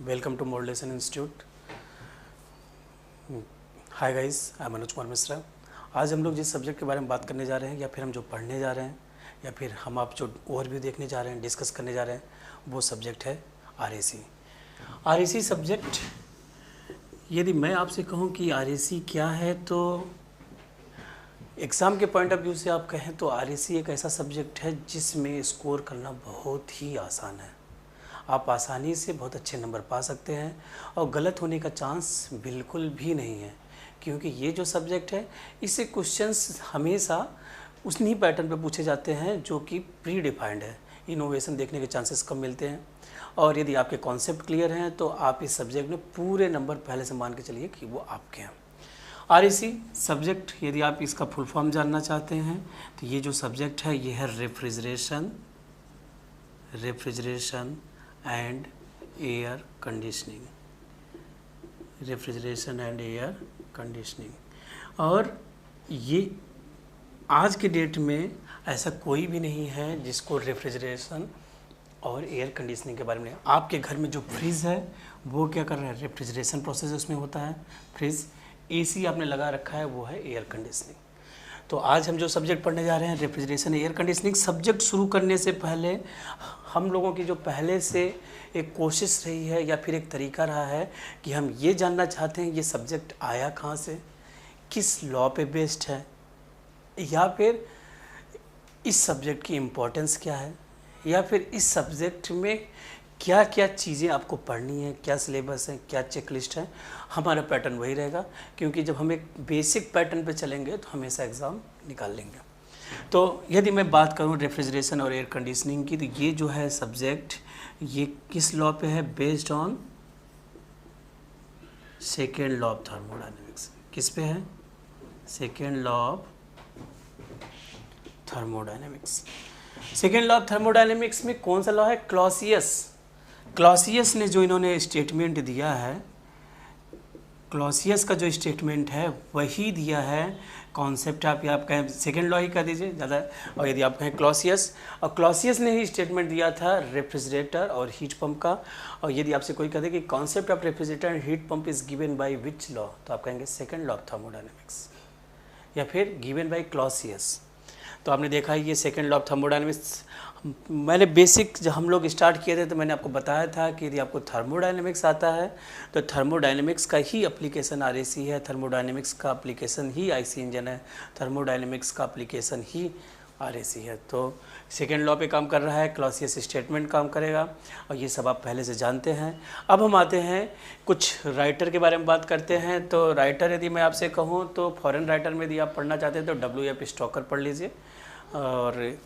Welcome to modulation institute. Hi guys, I am Manoj Kumar Mishra. आज हम लोग जिस सब्जेक्ट के बारे में बात करने जा रहे हैं या फिर हम जो पढ़ने जा रहे हैं या फिर हम आप जो ओवरव्यू देखने जा रहे हैं, डिस्कस करने जा रहे हैं, वो सब्जेक्ट है आरएसी सब्जेक्ट। यदि मैं आपसे कहूँ कि आरएसी क्या है, तो एग्ज़ाम के पॉइंट ऑफ व्यू से आप कहें तो आरएसी एक ऐसा सब्जेक्ट है जिसमें स्कोर करना बहुत ही आसान है। आप आसानी से बहुत अच्छे नंबर पा सकते हैं और गलत होने का चांस बिल्कुल भी नहीं है, क्योंकि ये जो सब्जेक्ट है इससे क्वेश्चंस हमेशा उन्हीं पैटर्न पे पूछे जाते हैं जो कि प्री डिफाइंड है। इनोवेशन देखने के चांसेस कम मिलते हैं और यदि आपके कॉन्सेप्ट क्लियर हैं तो आप इस सब्जेक्ट में पूरे नंबर पहले से मान के चलिए कि वो आपके हैं। आरएसी सब्जेक्ट, यदि आप इसका फुल फॉर्म जानना चाहते हैं तो ये जो सब्जेक्ट है ये है refrigeration and air conditioning. Refrigeration and air conditioning. और ये आज के डेट में ऐसा कोई भी नहीं है जिसको रेफ्रिजरेशन और एयर कंडीशनिंग के बारे में। आपके घर में जो फ्रिज है वो क्या कर रहा है, रेफ्रिजरेशन प्रोसेस उसमें होता है। फ्रिज, एसी आपने लगा रखा है, वो है एयर कंडीशनिंग। तो आज हम जो सब्जेक्ट पढ़ने जा रहे हैं रेफ्रिजरेशन एयर कंडीशनिंग। सब्जेक्ट शुरू करने से पहले हम लोगों की जो पहले से एक कोशिश रही है या फिर एक तरीका रहा है कि हम ये जानना चाहते हैं ये सब्जेक्ट आया कहाँ से, किस लॉ पे बेस्ड है, या फिर इस सब्जेक्ट की इम्पोर्टेंस क्या है, या फिर इस सब्जेक्ट में क्या क्या चीज़ें आपको पढ़नी है, क्या सिलेबस है, क्या चेकलिस्ट है। हमारा पैटर्न वही रहेगा, क्योंकि जब हम एक बेसिक पैटर्न पे चलेंगे तो हमेशा एग्ज़ाम निकाल लेंगे। तो यदि मैं बात करूं रेफ्रिजरेशन और एयर कंडीशनिंग की, तो ये जो है सब्जेक्ट ये किस लॉ पे है, based on second law of thermodynamics. किस पे है, second law of thermodynamics. Second law of thermodynamics में कौन सा लॉ है, क्लॉसियस ने जो इन्होंने स्टेटमेंट दिया है, क्लॉसियस का जो स्टेटमेंट है वही दिया है कॉन्सेप्ट। आप कहें सेकेंड लॉ ही कह दीजिए ज़्यादा, और यदि आप कहें क्लॉसियस, और क्लॉसियस ने ही स्टेटमेंट दिया था रेफ्रिजरेटर और हीट पंप का। और यदि आपसे कोई कहते कि concept of refrigerator and heat pump is given by which law, तो आप कहेंगे सेकेंड लॉ ऑफ थर्मोडायनेमिक्स, या फिर गिवन बाय क्लॉसियस। तो आपने देखा ये सेकेंड लॉ ऑफ थर्मोडायनेमिक्स। मैंने बेसिक जब हम लोग स्टार्ट किए थे तो मैंने आपको बताया था कि यदि आपको थर्मोडायनेमिक्स आता है तो थर्मोडायनेमिक्स का ही एप्लीकेशन आरएसी है, थर्मोडायनेमिक्स का एप्लीकेशन ही आईसी इंजन है, थर्मोडायनेमिक्स का एप्लीकेशन ही आरएसी है। तो सेकेंड लॉ पे काम कर रहा है, क्लॉसियस स्टेटमेंट काम करेगा, और ये सब आप पहले से जानते हैं। अब हम आते हैं कुछ राइटर के बारे में बात करते हैं। तो राइटर यदि मैं आपसे कहूँ तो फॉरेन राइटर में यदि आप पढ़ना चाहते हैं तो WF स्टॉकर पढ़ लीजिए, और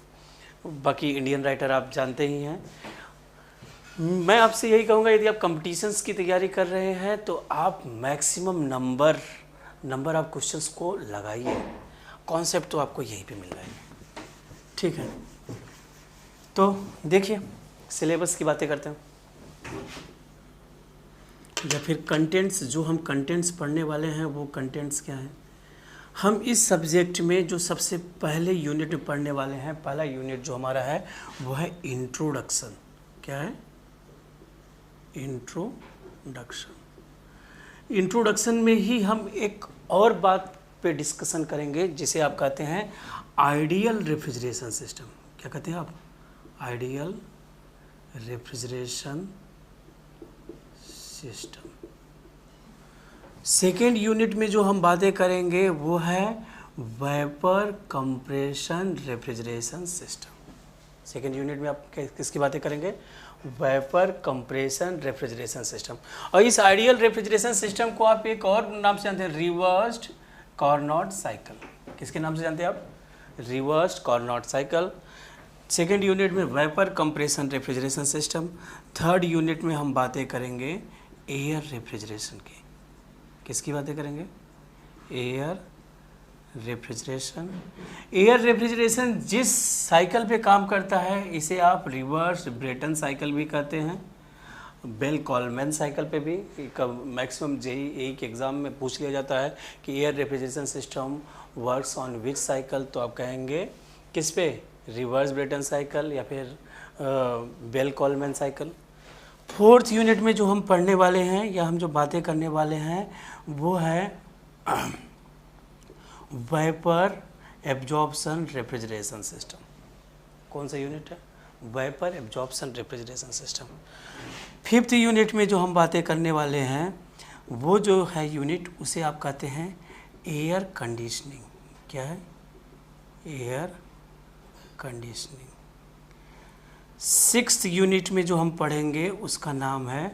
बाकी इंडियन राइटर आप जानते ही हैं। मैं आपसे यही कहूँगा यदि आप कंपटीशंस की तैयारी कर रहे हैं तो आप मैक्सिमम नंबर आप क्वेश्चंस को लगाइए, कॉन्सेप्ट तो आपको यहीं पे मिल जाएंगे, ठीक है। तो देखिए सिलेबस की बातें करते हैं, या फिर कंटेंट्स, जो हम कंटेंट्स पढ़ने वाले हैं वो कंटेंट्स क्या हैं। हम इस सब्जेक्ट में जो सबसे पहले यूनिट में पढ़ने वाले हैं, पहला यूनिट जो हमारा है वो है इंट्रोडक्शन। क्या है, इंट्रोडक्शन में ही हम एक और बात पे डिस्कशन करेंगे जिसे आप कहते हैं आइडियल रेफ्रिजरेशन सिस्टम। क्या कहते हैं आप, ideal refrigeration system. Second unit में जो हम बातें करेंगे वो है vapour compression refrigeration system. Second unit में आप किसकी बातें करेंगे, वेपर कंप्रेशन रेफ्रिजरेशन सिस्टम। और इस आइडियल रेफ्रिजरेशन सिस्टम को आप एक और नाम से जानते हैं, रिवर्स्ड कार्नोट साइकिल। किसके नाम से जानते हैं आप, reversed Carnot cycle. Second unit में vapour compression refrigeration system. Third unit में हम बातें करेंगे एयर रेफ्रिजरेशन की। किसकी बातें करेंगे, एयर रेफ्रिजरेशन। एयर रेफ्रिजरेशन जिस साइकिल पे काम करता है इसे आप रिवर्स ब्रेटन साइकिल भी कहते हैं, बेल कॉलमैन साइकिल पे भी। मैक्सिमम जेईई के एग्ज़ाम में पूछ लिया जाता है कि air refrigeration system works on which cycle, तो आप कहेंगे किस पे, रिवर्स ब्रेटन साइकिल या फिर Bell Coleman cycle. Fourth unit में जो हम पढ़ने वाले हैं या हम जो बातें करने वाले हैं वो है वेपर एब्जॉर्प्शन रेफ्रिजरेशन सिस्टम। कौन सा यूनिट है? Vapour absorption refrigeration system. Fifth unit में जो हम बातें करने वाले हैं वो जो है यूनिट, उसे आप कहते हैं एयर कंडीशनिंग। क्या है? Air conditioning. सिक्स्थ यूनिट में जो हम पढ़ेंगे उसका नाम है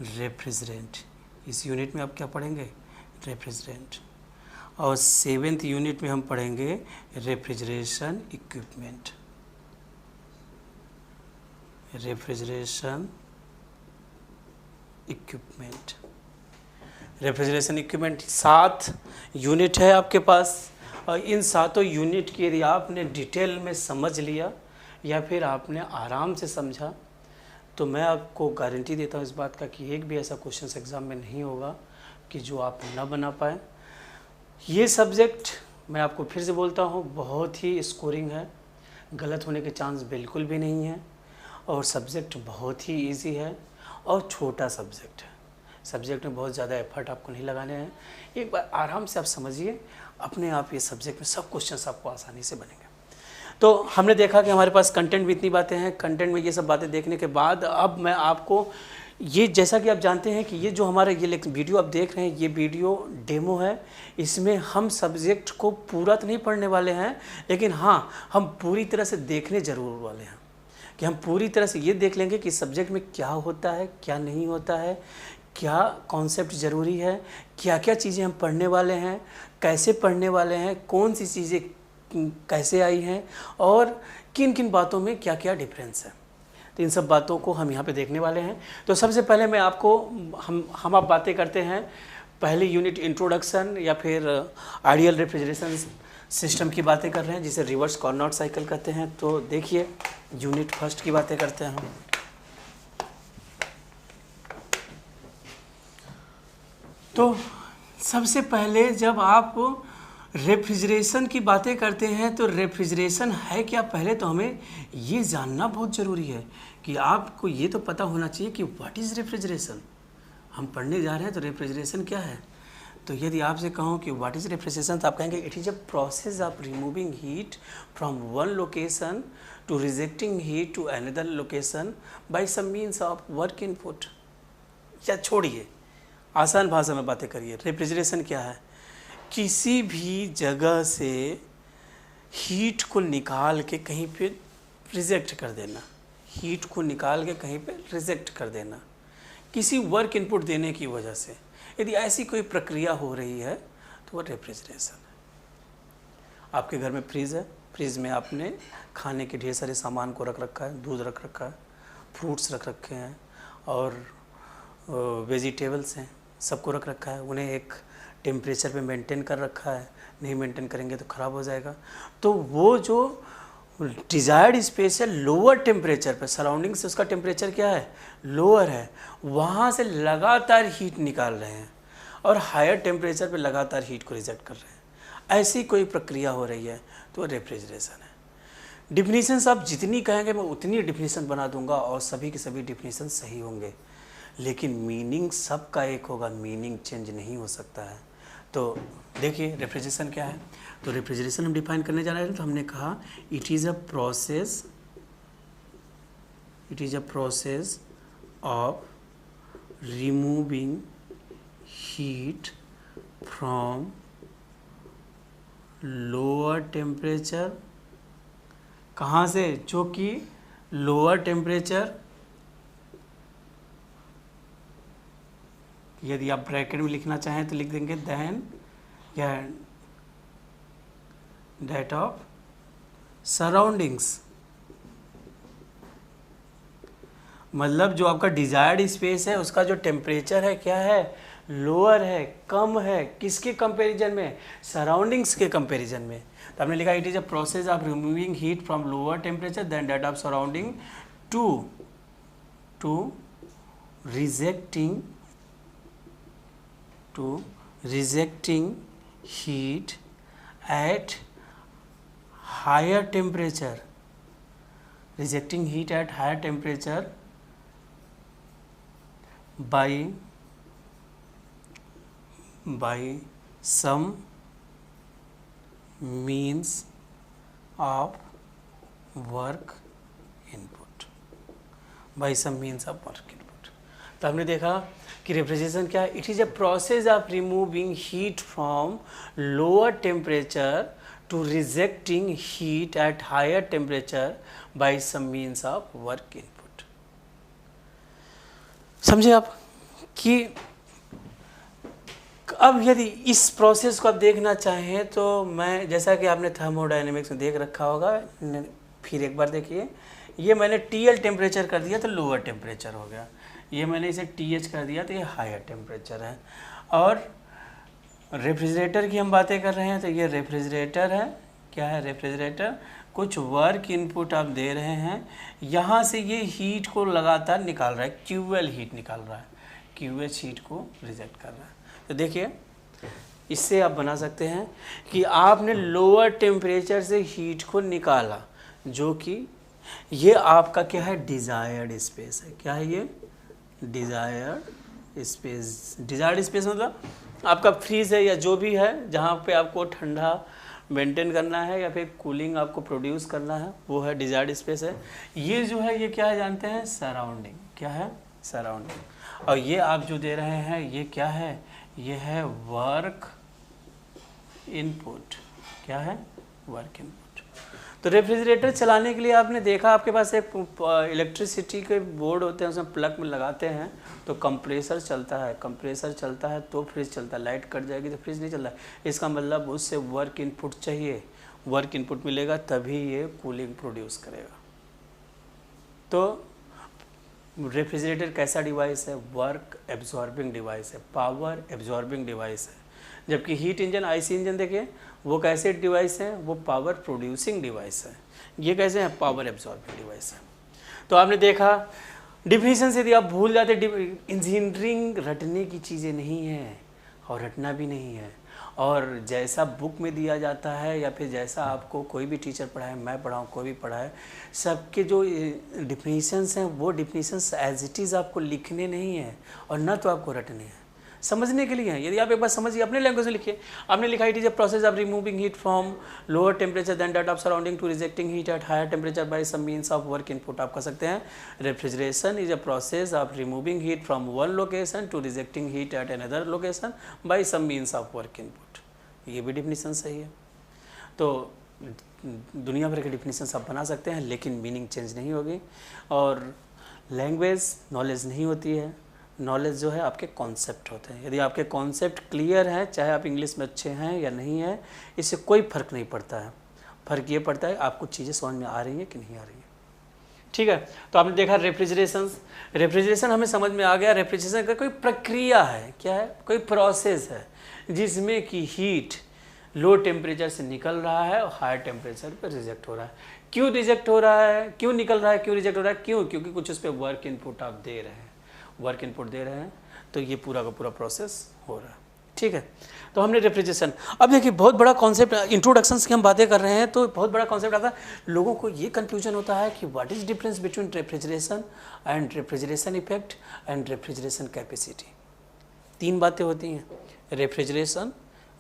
रेफ्रिजरेंट। इस यूनिट में आप क्या पढ़ेंगे? रेफ्रिजरेंट। और सेवेंथ यूनिट में हम पढ़ेंगे refrigeration equipment. Refrigeration equipment. Refrigeration equipment 7 unit है आपके पास, और इन 7 यूनिट की यदि आपने डिटेल में समझ लिया या फिर आपने आराम से समझा तो मैं आपको गारंटी देता हूँ इस बात का कि एक भी ऐसा क्वेश्चन एग्ज़ाम में नहीं होगा कि जो आप ना बना पाए। ये सब्जेक्ट मैं आपको फिर से बोलता हूँ बहुत ही स्कोरिंग है, गलत होने के चांस बिल्कुल भी नहीं है, और सब्जेक्ट बहुत ही इजी है और छोटा सब्जेक्ट है। सब्जेक्ट में बहुत ज़्यादा एफर्ट आपको नहीं लगाने हैं। एक बार आराम से आप समझिए, अपने आप ये सब्जेक्ट में सब क्वेश्चंस आपको आसानी से बनेंगे। तो हमने देखा कि हमारे पास कंटेंट में इतनी बातें हैं। कंटेंट में ये सब बातें देखने के बाद अब मैं आपको ये, जैसा कि आप जानते हैं कि ये जो हमारा ये वीडियो आप देख रहे हैं, ये वीडियो डेमो है। इसमें हम सब्जेक्ट को पूरा तो नहीं पढ़ने वाले हैं, लेकिन हाँ, हम पूरी तरह से देखने ज़रूर वाले हैं कि हम पूरी तरह से ये देख लेंगे कि सब्जेक्ट में क्या होता है, क्या नहीं होता है, क्या कॉन्सेप्ट ज़रूरी है, क्या क्या चीज़ें हम पढ़ने वाले हैं, कैसे पढ़ने वाले हैं, कौन सी चीज़ें कैसे आई हैं, और किन किन बातों में क्या क्या डिफरेंस है। तो इन सब बातों को हम यहाँ पे देखने वाले हैं। तो सबसे पहले मैं आपको हम आप बातें करते हैं पहली यूनिट इंट्रोडक्शन या फिर आइडियल रेफ्रिजरेशन सिस्टम की बातें कर रहे हैं, जिसे रिवर्स कार्नोट साइकिल कहते हैं। तो देखिए यूनिट फर्स्ट की बातें करते हैं हम। तो सबसे पहले जब आप रेफ्रिजरेशन की बातें करते हैं तो रेफ्रिजरेशन है क्या, पहले तो हमें ये जानना बहुत ज़रूरी है कि आपको ये तो पता होना चाहिए कि व्हाट इज़ रेफ्रिजरेशन। हम पढ़ने जा रहे हैं तो रेफ्रिजरेशन क्या है। तो यदि आपसे कहूँ कि व्हाट इज़ रेफ्रिजरेशन, तो आप कहेंगे it is a process of removing heat from one location to rejecting heat to another location by some means of work input. या छोड़िए, आसान भाषा में बातें करिए। रेफ्रिजरेशन क्या है? किसी भी जगह से हीट को निकाल के कहीं पे रिजेक्ट कर देना, हीट को निकाल के कहीं पे रिजेक्ट कर देना किसी वर्क इनपुट देने की वजह से। यदि ऐसी कोई प्रक्रिया हो रही है तो वह रेफ्रिजरेशन है। आपके घर में फ्रिज है, फ्रिज में आपने खाने के ढेर सारे सामान को रख रखा है, दूध रख रखा है, फ्रूट्स रख रखे हैं और वेजिटेबल्स हैं, सबको रख रखा है। उन्हें एक टेम्परेचर पे मेंटेन कर रखा है, नहीं मेंटेन करेंगे तो ख़राब हो जाएगा। तो वो जो डिज़ायर्ड स्पेस है लोअर टेम्परेचर पे, सराउंडिंग से उसका टेम्परेचर क्या है? लोअर है, वहाँ से लगातार हीट निकाल रहे हैं और हायर टेम्परेचर पे लगातार हीट को रिजेक्ट कर रहे हैं। ऐसी कोई प्रक्रिया हो रही है तो रेफ्रिजरेशन है। डिफिनीशंस आप जितनी कहेंगे मैं उतनी डिफिनीशन बना दूंगा और सभी के सभी डिफिनीशन सही होंगे, लेकिन मीनिंग सबका एक होगा, मीनिंग चेंज नहीं हो सकता है। तो देखिए रेफ्रिजरेशन क्या है। तो रेफ्रिजरेशन हम डिफाइन करने जा रहे हैं। तो हमने कहा it is a process of removing heat from lower temperature. कहाँ से? जो कि लोअर टेम्परेचर, यदि आप ब्रैकेट में लिखना चाहें तो लिख देंगे देन या डेट ऑफ सराउंडिंग्स। मतलब जो आपका डिजायर्ड स्पेस है उसका जो टेम्परेचर है क्या है? लोअर है, कम है। किसके कंपैरिजन में? सराउंडिंग्स के कंपैरिजन में। तो हमने लिखा it is a process of removing heat from lower temperature than that of surrounding to rejecting heat at higher temperature by some means of work input, by some means of work input। तो हमने देखा कि refrigeration क्या है, it is a process of removing heat from lower temperature to rejecting heat at higher temperature by some means of work input. समझे आप कि अब यदि इस प्रोसेस को आप देखना चाहें तो मैं, जैसा कि आपने थर्मोडायनेमिक्स में देख रखा होगा, फिर एक बार देखिए, ये मैंने TL टेम्परेचर कर दिया तो लोअर टेम्परेचर हो गया, ये मैंने इसे TH कर दिया तो ये हायर टेम्परेचर है। और रेफ्रिजरेटर की हम बातें कर रहे हैं तो ये रेफ्रिजरेटर है, क्या है रेफ्रिजरेटर, कुछ वर्क इनपुट आप दे रहे हैं, यहाँ से ये हीट को लगातार निकाल रहा है, QL हीट निकाल रहा है, QH हीट को रिजेक्ट कर रहा है। तो देखिए इससे आप बना सकते हैं कि आपने लोअर टेम्परेचर से हीट को निकाला, जो कि ये आपका क्या है, डिज़ायर्ड स्पेस है। क्या है ये, डिज़ायर्ड स्पेस। डिज़ायर्ड स्पेस मतलब आपका फ्रीज है या जो भी है, जहाँ पे आपको ठंडा मेंटेन करना है या फिर कूलिंग आपको प्रोड्यूस करना है, वो है डिज़ायर्ड स्पेस है। ये जो है ये क्या है जानते हैं, सराउंडिंग। क्या है, सराउंडिंग। और ये आप जो दे रहे हैं ये क्या है, ये है वर्क इनपुट। क्या है, वर्क इनपुट। तो रेफ्रिजरेटर चलाने के लिए आपने देखा आपके पास एक इलेक्ट्रिसिटी के बोर्ड होते हैं, उसमें प्लग में लगाते हैं तो कंप्रेसर चलता है, कंप्रेसर चलता है तो फ्रिज चलता है, लाइट कट जाएगी तो फ्रिज नहीं चलता है। इसका मतलब उससे वर्क इनपुट चाहिए, वर्क इनपुट मिलेगा तभी ये कूलिंग प्रोड्यूस करेगा। तो रेफ्रिजरेटर कैसा डिवाइस है, वर्क एब्जॉर्बिंग डिवाइस है, पावर एब्जॉर्बिंग डिवाइस है। जबकि हीट इंजन, IC इंजन देखिए वो कैसे डिवाइस है, वो पावर प्रोड्यूसिंग डिवाइस है। ये कैसे है, पावर एब्जॉर्बिंग डिवाइस है। तो आपने देखा डिफिनीशन से यदि आप भूल जाते, इंजीनियरिंग रटने की चीज़ें नहीं है और रटना भी नहीं है, और जैसा बुक में दिया जाता है या फिर जैसा आपको कोई भी टीचर पढ़ाए, मैं पढ़ाऊँ, कोई भी पढ़ाए, सबके जो डिफिनीशंस हैं वो डिफिनीशंस एज इट इज़ आपको लिखने नहीं है और न तो आपको रटने हैं, समझने के लिए है। यदि आप एक बार समझिए, अपने लैंग्वेज में लिखिए। आपने लिखा it is a process of removing heat from lower temperature than that of surrounding to rejecting heat at higher temperature by some means of work input. आप कह सकते हैं refrigeration is a process of removing heat from one location to rejecting heat at another location by some means of work input. ये भी definition सही है। तो दुनिया भर के डिफिनीशन आप बना सकते हैं, लेकिन मीनिंग चेंज नहीं होगी। और लैंग्वेज नॉलेज नहीं होती है, नॉलेज जो है आपके कॉन्सेप्ट होते हैं। यदि आपके कॉन्सेप्ट क्लियर हैं, चाहे आप इंग्लिश में अच्छे हैं या नहीं हैं, इससे कोई फ़र्क नहीं पड़ता है। फ़र्क ये पड़ता है आपको चीज़ें समझ में आ रही हैं कि नहीं आ रही हैं। ठीक है, तो आपने देखा रेफ्रिजरेशन हमें समझ में आ गया। रेफ्रिजरेशन का कोई प्रक्रिया है, क्या है, कोई प्रोसेस है जिसमें कि हीट लो टेम्परेचर से निकल रहा है और हायर टेम्परेचर पर रिजेक्ट हो रहा है। क्यों रिजेक्ट हो रहा है, क्यों निकल रहा है, क्यों रिजेक्ट हो रहा है, क्यों, क्योंकि कुछ उस पर वर्क इनपुट आप दे रहे हैं, वर्क इनपुट दे रहे हैं, तो ये पूरा का पूरा प्रोसेस हो रहा है। ठीक है, तो हमने रेफ्रिजरेशन, अब देखिए बहुत बड़ा कॉन्सेप्ट, इंट्रोडक्शंस की हम बातें कर रहे हैं तो बहुत बड़ा कॉन्सेप्ट आता है। लोगों को ये कन्फ्यूजन होता है कि what is difference between refrigeration and refrigeration effect and refrigeration capacity. तीन बातें होती हैं, refrigeration,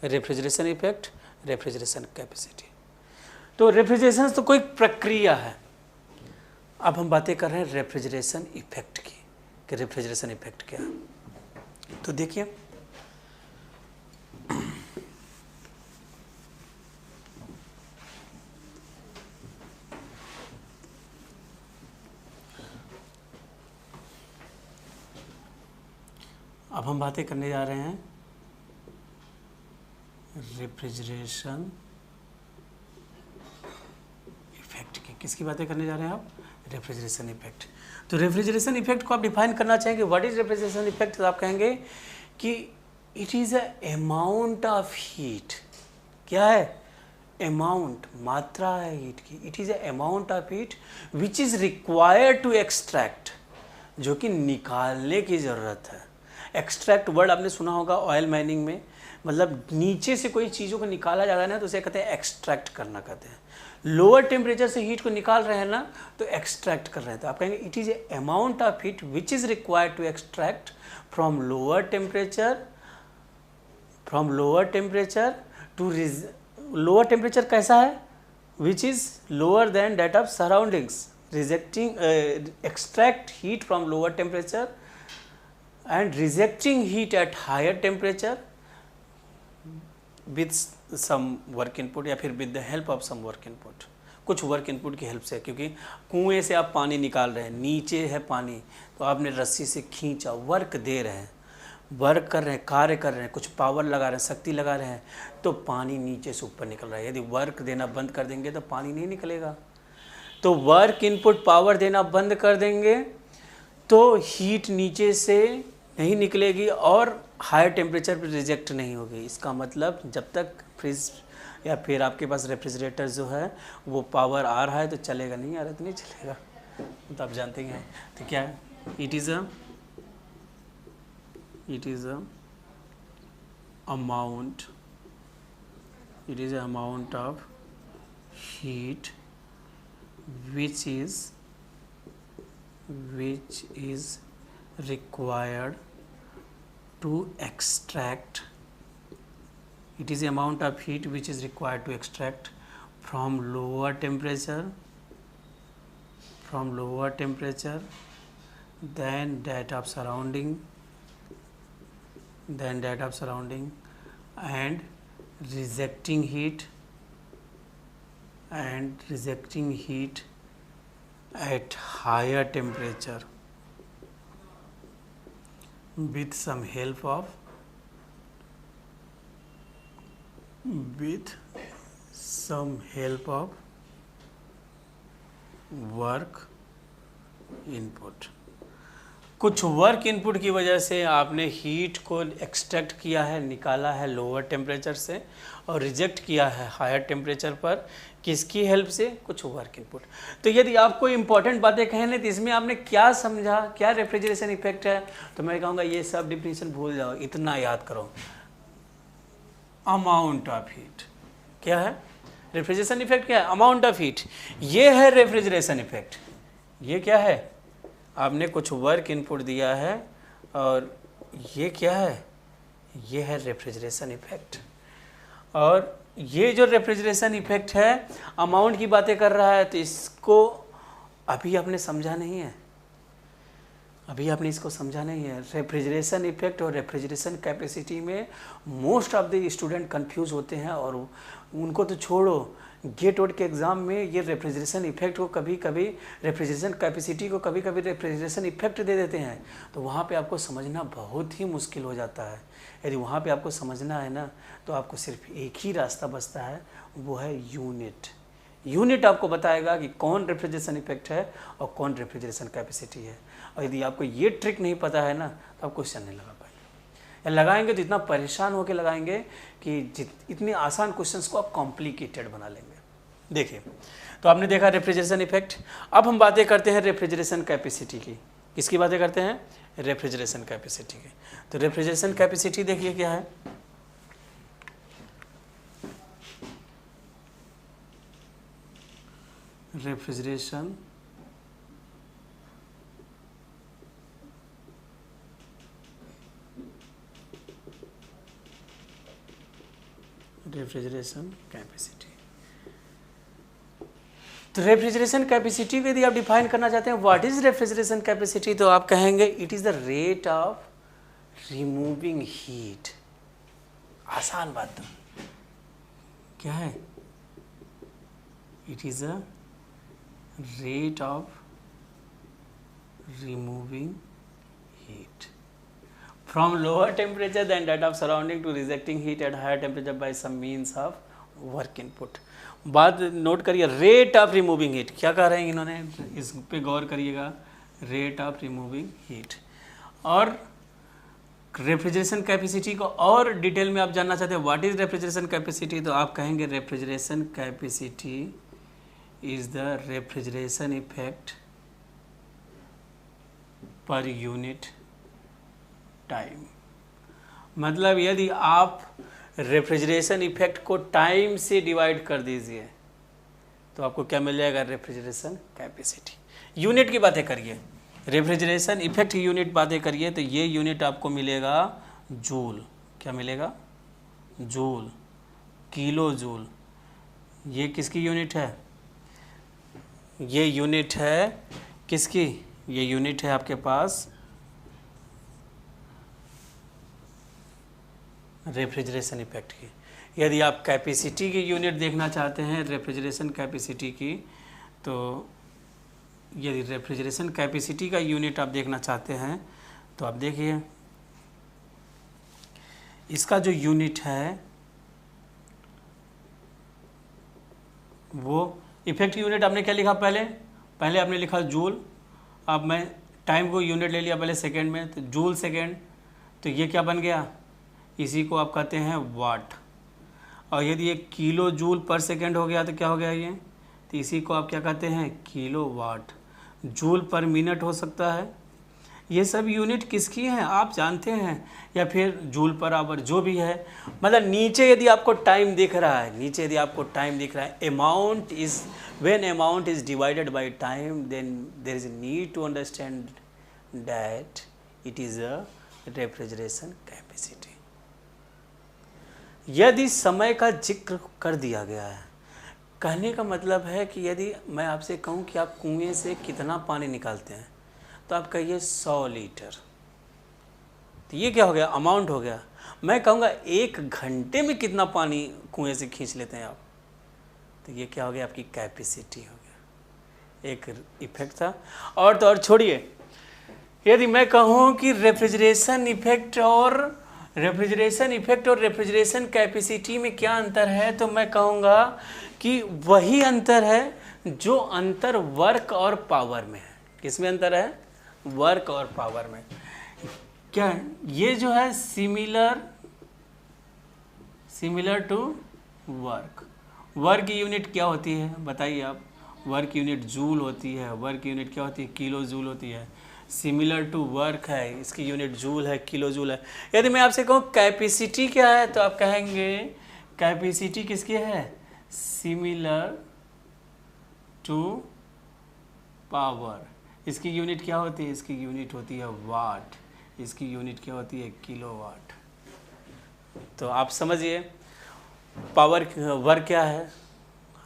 refrigeration effect, refrigeration capacity. तो रेफ्रिजरेशन तो कोई प्रक्रिया है। अब हम बातें कर रहे हैं रेफ्रिजरेशन इफेक्ट की, कि रेफ्रिजरेशन इफेक्ट क्या है। तो देखिए अब हम बातें करने जा रहे हैं रेफ्रिजरेशन इफेक्ट की। किसकी बातें करने जा रहे हैं आप, रेफ्रिजरेशन इफेक्ट। तो रेफ्रिजरेशन इफेक्ट को आप डिफाइन करना चाहेंगे, व्हाट इज रेफ्रिजरेशन इफेक्ट, तो आप कहेंगे कि it is a amount of heat. क्या है, अमाउंट, मात्रा है हीट की। It is a amount of heat which is required to extract, जो कि निकालने की ज़रूरत है। एक्सट्रैक्ट वर्ड आपने सुना होगा ऑयल माइनिंग में, मतलब नीचे से कोई चीज़ों को निकाला जा रहा है ना, तो उसे कहते हैं एक्सट्रैक्ट करना कहते हैं। लोअर टेम्परेचर से हीट को निकाल रहे हैं ना, तो एक्सट्रैक्ट कर रहे हैं। तो आप कहेंगे it is a amount of heat which is required to extract from lower temperature to lower temperature कैसा है, which is lower than that of surroundings, extract heat from lower temperature and rejecting heat at higher temperature with some work input या फिर with the help of some work input, कुछ work input की help से। क्योंकि कुएं से आप पानी निकाल रहे हैं, नीचे है पानी, तो आपने रस्सी से खींचा, वर्क दे रहे हैं, वर्क कर रहे हैं, कार्य कर रहे हैं, कुछ पावर लगा रहे हैं, शक्ति लगा रहे हैं, तो पानी नीचे से ऊपर निकल रहा है। यदि वर्क देना बंद कर देंगे तो पानी नहीं निकलेगा। तो वर्क इनपुट पावर देना बंद कर देंगे तो हीट नीचे से नहीं निकलेगी और हायर टेम्परेचर पर रिजेक्ट नहीं होगी। इसका मतलब जब तक फ्रिज या फिर आपके पास रेफ्रिजरेटर जो है वो पावर आ रहा है तो चलेगा, नहीं आ रहा तो नहीं चलेगा। तो आप जानते हैं तो क्या है, it is a amount of heat which is required to extract, it is the amount of heat which is required to extract from lower temperature than that of surrounding and rejecting heat at higher temperature with some help of work input। कुछ work input की वजह से आपने heat को extract किया है, निकाला है लोअर टेम्परेचर से और रिजेक्ट किया है हायर टेम्परेचर पर, किसकी हेल्प से, कुछ वर्क इनपुट। तो यदि आपको इंपॉर्टेंट बातें कहने तो इसमें आपने क्या समझा, क्या रेफ्रिजरेशन इफेक्ट है, तो मैं कहूँगा ये सब डिफिनीशन भूल जाओ, इतना याद करो, अमाउंट ऑफ हीट क्या है, रेफ्रिजरेशन इफेक्ट क्या है, अमाउंट ऑफ हीट, ये है रेफ्रिजरेशन इफेक्ट। ये क्या है, आपने कुछ वर्क इनपुट दिया है और ये क्या है, ये है रेफ्रिजरेशन इफेक्ट। और ये जो रेफ्रिजरेशन इफेक्ट है अमाउंट की बातें कर रहा है, तो इसको अभी आपने समझा नहीं है, इसको समझा नहीं है। रेफ्रिजरेशन इफेक्ट और रेफ्रिजरेशन कैपेसिटी में most of the student confuse होते हैं और उनको तो छोड़ो, गेट वोट के एग्ज़ाम में ये रेफ्रिजरेशन इफेक्ट को कभी कभी रेफ्रिजरेशन कैपेसिटी को कभी कभी रेफ्रिजरेशन इफेक्ट दे देते हैं, तो वहाँ पे आपको समझना बहुत ही मुश्किल हो जाता है। यदि वहाँ पे आपको समझना है ना, तो आपको सिर्फ एक ही रास्ता बचता है, वो है यूनिट आपको बताएगा कि कौन रेफ्रिजरेशन इफेक्ट है और कौन रेफ्रिजरेशन कैपेसिटी है। और यदि आपको ये ट्रिक नहीं पता है ना, तो आप क्वेश्चन नहीं लगा पाएंगे, या लगाएंगे तो इतना परेशान होकर लगाएंगे कि इतने आसान क्वेश्चंस को आप कॉम्प्लिकेटेड बना लेंगे। देखिए, तो आपने देखा रेफ्रिजरेशन इफेक्ट। अब हम बातें करते हैं रेफ्रिजरेशन कैपेसिटी की। किसकी बातें करते हैं, रेफ्रिजरेशन कैपेसिटी की। तो रेफ्रिजरेशन कैपेसिटी देखिए क्या है, रेफ्रिजरेशन कैपेसिटी। तो रेफ्रिजरेशन कैपेसिटी को यदि आप डिफाइन करना चाहते हैं, व्हाट इज रेफ्रिजरेशन कैपेसिटी, तो आप कहेंगे it is the rate of removing heat. आसान बात तो क्या है, it is a rate of removing heat from lower temperature than that of surrounding to rejecting heat at higher temperature by some means of work input। बात note करिए, rate of removing heat क्या कह रहे हैं इन्होंने, इस पे गौर करिएगा, रेट ऑफ रिमूविंग हीट। और रेफ्रिजरेशन कैपेसिटी को और डिटेल में आप जानना चाहते हैं, व्हाट इज रेफ्रिजरेशन कैपेसिटी, तो आप कहेंगे refrigeration capacity is the refrigeration effect per unit time मतलब यदि आप रेफ्रिजरेशन इफेक्ट को टाइम से डिवाइड कर दीजिए तो आपको क्या मिल जाएगा, रेफ्रिजरेशन कैपेसिटी। यूनिट की बातें करिए, रेफ्रिजरेशन इफेक्ट की यूनिट बातें करिए तो ये यूनिट आपको मिलेगा जूल। क्या मिलेगा, जूल, किलो जूल। ये किसकी यूनिट है, ये यूनिट है किसकी, ये यूनिट है आपके पास रेफ्रिजरेशन इफेक्ट की। यदि आप कैपेसिटी की यूनिट देखना चाहते हैं रेफ्रिजरेशन कैपेसिटी की, तो यदि रेफ्रिजरेशन कैपेसिटी का यूनिट आप देखना चाहते हैं तो आप देखिए इसका जो यूनिट है वो इफेक्ट यूनिट आपने क्या लिखा, पहले आपने लिखा जूल। अब मैं टाइम को यूनिट ले लिया पहले सेकेंड में, तो जूल सेकेंड, तो ये क्या बन गया, इसी को आप कहते हैं वाट। और यदि ये किलो जूल पर सेकेंड हो गया तो क्या हो गया ये, तो इसी को आप क्या कहते हैं, kilowatt. Joule per minute हो सकता है, ये सब यूनिट किसकी हैं आप जानते हैं, या फिर जूल पर आवर जो भी है। मतलब नीचे यदि आपको टाइम दिख रहा है, नीचे यदि आपको टाइम दिख रहा है, amount is, when amount is divided by time then there is need to understand that it is a refrigeration capacity. यदि समय का जिक्र कर दिया गया है, कहने का मतलब है कि यदि मैं आपसे कहूँ कि आप कुएं से कितना पानी निकालते हैं तो आप कहिए 100 लीटर, तो ये क्या हो गया, अमाउंट हो गया। मैं कहूँगा 1 घंटे में कितना पानी कुएं से खींच लेते हैं आप, तो ये क्या हो गया, आपकी कैपेसिटी हो गया, एक इफेक्ट था। और तो और छोड़िए, यदि मैं कहूँ कि रेफ्रिजरेशन इफेक्ट और रेफ्रिजरेशन कैपेसिटी में क्या अंतर है, तो मैं कहूँगा कि वही अंतर है जो अंतर वर्क और पावर में है। किस में अंतर है, वर्क और पावर में। क्या है ये जो है, सिमिलर टू वर्क। वर्क की यूनिट क्या होती है बताइए आप, वर्क यूनिट जूल होती है, वर्क यूनिट क्या होती है, किलो जूल होती है। सिमिलर टू वर्क है, इसकी यूनिट जूल है, किलो जूल है। यदि मैं आपसे कहूँ कैपेसिटी क्या है, तो आप कहेंगे कैपेसिटी किसकी है, सिमिलर टू पावर। इसकी यूनिट क्या होती है, इसकी यूनिट होती है वाट, इसकी यूनिट क्या होती है, किलोवाट। तो आप समझिए पावर, वर्क क्या है,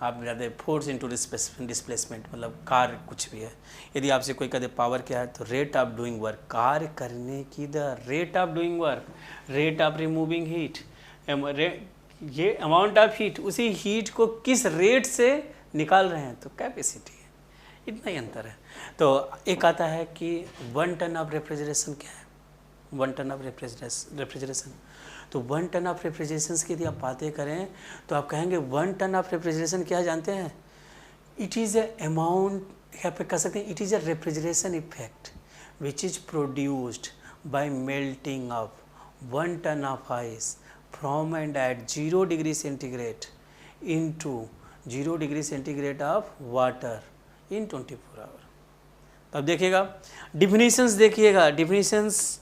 आप कहते हैं फोर्स इनटू डिस्प्लेसमेंट, मतलब कार्य कुछ भी है। यदि आपसे कोई कहते पावर क्या है, तो रेट ऑफ डूइंग वर्क, कार्य करने की दर, rate of doing work, rate of removing heat, ये अमाउंट ऑफ हीट, उसी हीट को किस रेट से निकाल रहे हैं, तो कैपेसिटी है। इतना ही अंतर है। तो एक आता है कि 1 टन ऑफ रेफ्रिजरेशन क्या है, 1 टन ऑफ रेफ्रिजरेशन। तो 1 टन ऑफ रेफ्रिजरेशन की यदि आप बातें करें तो आप कहेंगे 1 टन ऑफ रेफ्रिजरेशन क्या जानते हैं, इट इज़ ए अमाउंट, यहाँ पे कह सकते हैं it is a refrigeration effect which is produced by melting of 1 ton of ice from and at 0 degree centigrade into 0 degree centigrade of water in 24 hour. तो अब देखिएगा डिफिनीशंस, देखिएगा definitions.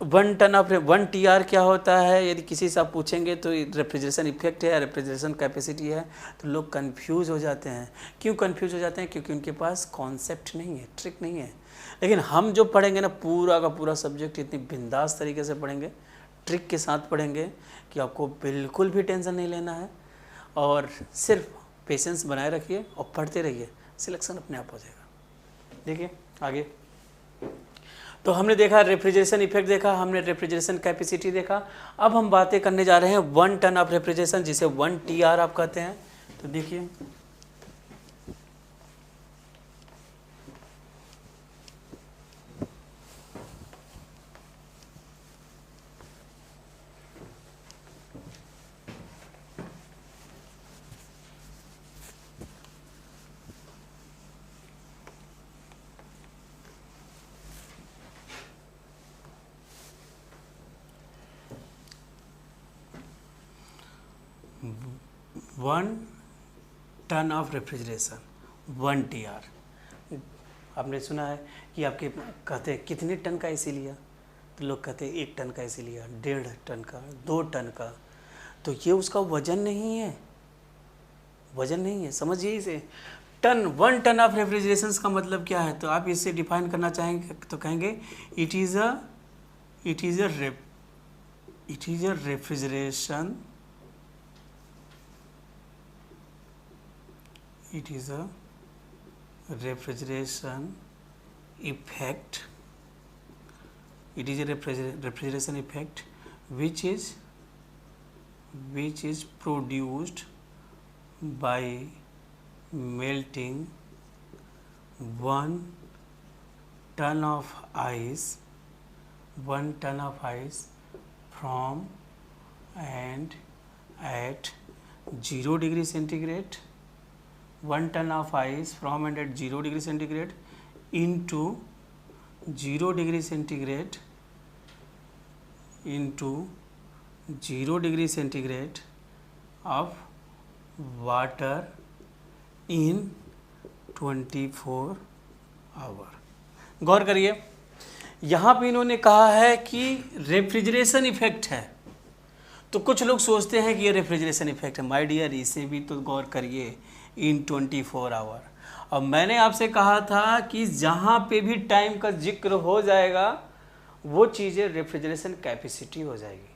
1 ton of 1 TR क्या होता है, यदि किसी से आप पूछेंगे तो रेफ्रिजरेशन इफेक्ट है या रेफ्रिजरेशन कैपेसिटी है, तो लोग कंफ्यूज हो जाते हैं। क्यों कंफ्यूज हो जाते हैं, क्योंकि उनके पास कॉन्सेप्ट नहीं है, ट्रिक नहीं है। लेकिन हम जो पढ़ेंगे ना, पूरा का पूरा सब्जेक्ट इतनी बिंदास तरीके से पढ़ेंगे, ट्रिक के साथ पढ़ेंगे कि आपको बिल्कुल भी टेंशन नहीं लेना है, और सिर्फ पेशेंस बनाए रखिए और पढ़ते रहिए, सिलेक्शन अपने आप हो जाएगा। देखिए आगे, तो हमने देखा रेफ्रिजरेशन इफेक्ट देखा, हमने रेफ्रिजरेशन कैपेसिटी देखा। अब हम बातें करने जा रहे हैं 1 टन ऑफ रेफ्रिजरेशन, जिसे 1 TR आप कहते हैं। तो देखिए 1 टन ऑफ रेफ्रिजरेशन 1 TR। आपने सुना है कि आपके कहते हैं कितने टन का एसी लिया, तो लोग कहते हैं 1 टन का ऐसे लिया, 1.5 टन का, 2 टन का, तो ये उसका वजन नहीं है, वजन नहीं है, समझिए इसे। टन, 1 टन ऑफ रेफ्रिजरेशन का मतलब क्या है, तो आप इसे डिफाइन करना चाहेंगे तो कहेंगे it is a refrigeration, it is a refrigeration effect, it is a refrigeration effect which is produced by melting 1 ton of ice from and at 0 degree centigrade, 1 ton of ice from and at 0 degree centigrade into 0 degree centigrade into 0 degree centigrade of water in 24 hour. गौर करिए, यहाँ पे इन्होंने कहा है कि refrigeration effect है, तो कुछ लोग सोचते हैं कि ये रेफ्रिजरेशन इफेक्ट है। माय डियर, इसे भी तो गौर करिए, इन 24 आवर। अब मैंने आपसे कहा था कि जहाँ पे भी टाइम का जिक्र हो जाएगा वो चीज़ें रेफ्रिजरेशन कैपेसिटी हो जाएगी।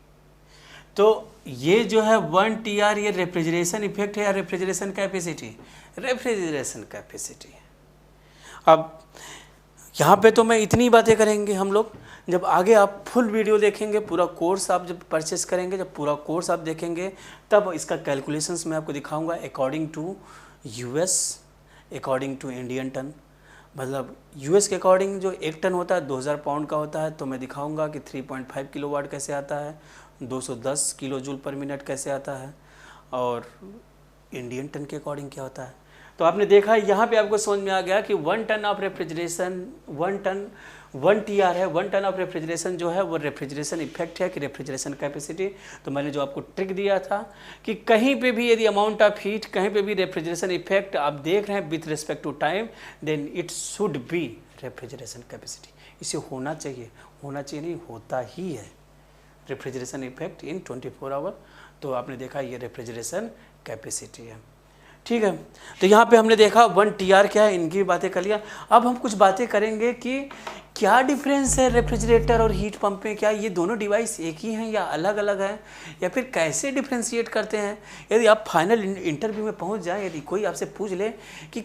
तो ये जो है 1 TR ये रेफ्रिजरेशन इफेक्ट है या रेफ्रिजरेशन कैपेसिटी? रेफ्रिजरेशन कैपेसिटी है। अब यहाँ पे तो मैं इतनी बातें करेंगे हम लोग, जब आगे आप फुल वीडियो देखेंगे, पूरा कोर्स आप जब परचेस करेंगे, जब पूरा कोर्स आप देखेंगे, तब इसका कैलकुलेशंस मैं आपको दिखाऊंगा according to US, according to Indian ton. मतलब US के अकॉर्डिंग जो 1 टन होता है 2000 पाउंड का होता है, तो मैं दिखाऊंगा कि 3.5 किलोवाट कैसे आता है, 210 किलो जूल पर मिनट कैसे आता है, और इंडियन टन के अकॉर्डिंग क्या होता है। तो आपने देखा यहाँ पे आपको समझ में आ गया कि 1 टन ऑफ रेफ्रिजरेशन, 1 TR है, 1 टन ऑफ रेफ्रिजरेशन जो है वो रेफ्रिजरेशन इफेक्ट है कि रेफ्रिजरेशन कैपेसिटी। तो मैंने जो आपको ट्रिक दिया था कि कहीं पे भी यदि अमाउंट ऑफ हीट, कहीं पे भी रेफ्रिजरेशन इफेक्ट आप देख रहे हैं with respect to time, then it should be refrigeration capacity. इसे होना चाहिए, होना चाहिए नहीं, होता ही है रेफ्रिजरेशन इफेक्ट इन 24 आवर। तो आपने देखा ये रेफ्रिजरेशन कैपेसिटी है, ठीक है। तो यहाँ पे हमने देखा 1 TR क्या है, इनकी बातें कर लिया। अब हम कुछ बातें करेंगे कि क्या डिफरेंस है रेफ्रिजरेटर और हीट पंप में, क्या ये दोनों डिवाइस एक ही हैं या अलग अलग हैं, या फिर कैसे डिफ्रेंशिएट करते हैं। यदि आप फाइनल इंटरव्यू में पहुँच जाएँ, यदि कोई आपसे पूछ ले कि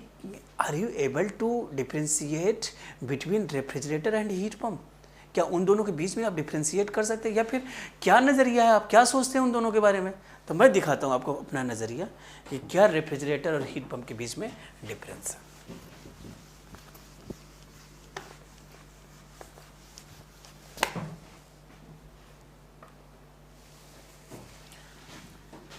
are you able to differentiate between refrigerator and heat pump, क्या उन दोनों के बीच में आप डिफ्रेंशिएट कर सकते हैं, या फिर क्या नज़रिया है, आप क्या सोचते हैं उन दोनों के बारे में। तो मैं दिखाता हूँ आपको अपना नज़रिया कि क्या रेफ्रिजरेटर और हीट पंप के बीच में डिफरेंस है।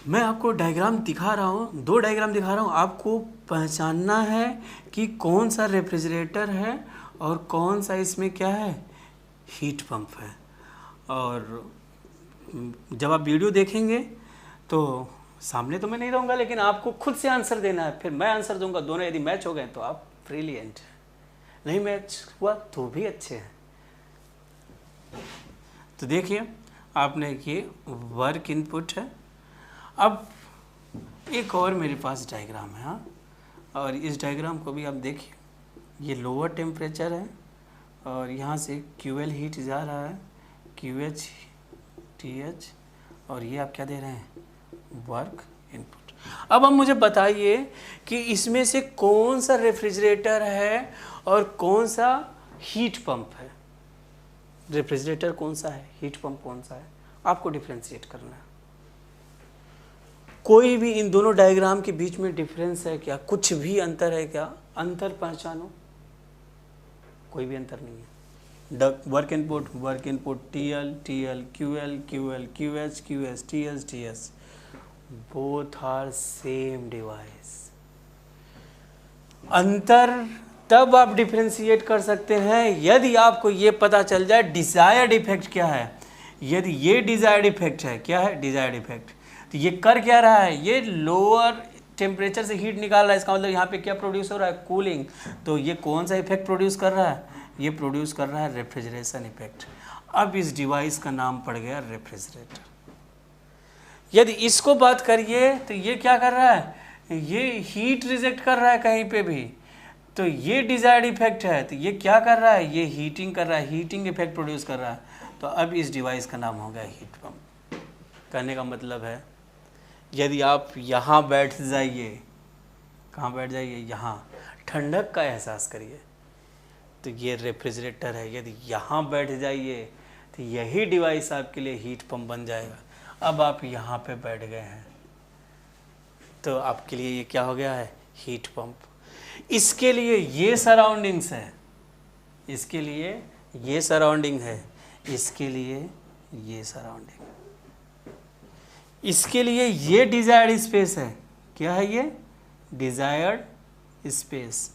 मैं आपको डायग्राम दिखा रहा हूँ, 2 डायग्राम दिखा रहा हूँ। आपको पहचानना है कि कौन सा रेफ्रिजरेटर है और कौन सा इसमें क्या है, हीट पंप है। और जब आप वीडियो देखेंगे तो सामने तो मैं नहीं रहूँगा, लेकिन आपको खुद से आंसर देना है, फिर मैं आंसर दूंगा। दोनों यदि मैच हो गए तो आप ब्रिलियंट, नहीं मैच हुआ तो भी अच्छे हैं। तो देखिए, आपने ये वर्क इनपुट है। अब एक और मेरे पास डायग्राम है, हाँ, और इस डायग्राम को भी आप देखिए। ये लोअर टेम्परेचर है और यहाँ से QL हीट जा रहा है, QH TH, और ये आप क्या दे रहे हैं, वर्क इनपुट। अब हम मुझे बताइए कि इसमें से कौन सा रेफ्रिजरेटर है और कौन सा हीट पंप है। रेफ्रिजरेटर कौन सा है, हीट पंप कौन सा है, आपको डिफ्रेंशिएट करना है। कोई भी इन दोनों डायग्राम के बीच में डिफरेंस है क्या, कुछ भी अंतर है क्या, अंतर पहचानो। कोई भी अंतर नहीं है। Work input TL TL, QL QL, QH QH, TH TH, both are same device. अंतर तब आप डिफ्रेंशिएट कर सकते हैं यदि आपको ये पता चल जाए डिजायर्ड इफेक्ट क्या है। यदि ये डिजायर्ड इफेक्ट है, क्या है डिजायर्ड इफेक्ट, तो ये कर क्या रहा है, ये लोअर टेम्परेचर से हीट निकाल रहा है। इसका मतलब यहाँ पे क्या प्रोड्यूस हो रहा है, कूलिंग। तो ये कौन सा इफेक्ट प्रोड्यूस कर रहा है, ये प्रोड्यूस कर रहा है रेफ्रिजरेशन इफेक्ट। अब इस डिवाइस का नाम पड़ गया रेफ्रिजरेटर। यदि इसको बात करिए तो ये क्या कर रहा है, ये हीट रिजेक्ट कर रहा है कहीं पे भी, तो ये डिजायर्ड इफेक्ट है। तो ये क्या कर रहा है, ये हीटिंग कर रहा है, हीटिंग इफेक्ट प्रोड्यूस कर रहा है। तो अब इस डिवाइस का नाम हो गया हीट पंप। कहने का मतलब है यदि आप यहाँ बैठ जाइए, कहाँ बैठ जाइए, यहाँ ठंडक का एहसास करिए, तो ये रेफ्रिजरेटर है। यदि यहाँ बैठ जाइए तो यही डिवाइस आपके लिए हीट पंप बन जाएगा। अब आप यहाँ पे बैठ गए हैं तो आपके लिए ये क्या हो गया है, हीट पंप। इसके लिए ये सराउंडिंग्स है, इसके लिए ये सराउंडिंग है, इसके लिए ये सराउंडिंग, इसके लिए ये डिजायर्ड स्पेस है। क्या है ये, डिजायर्ड स्पेस।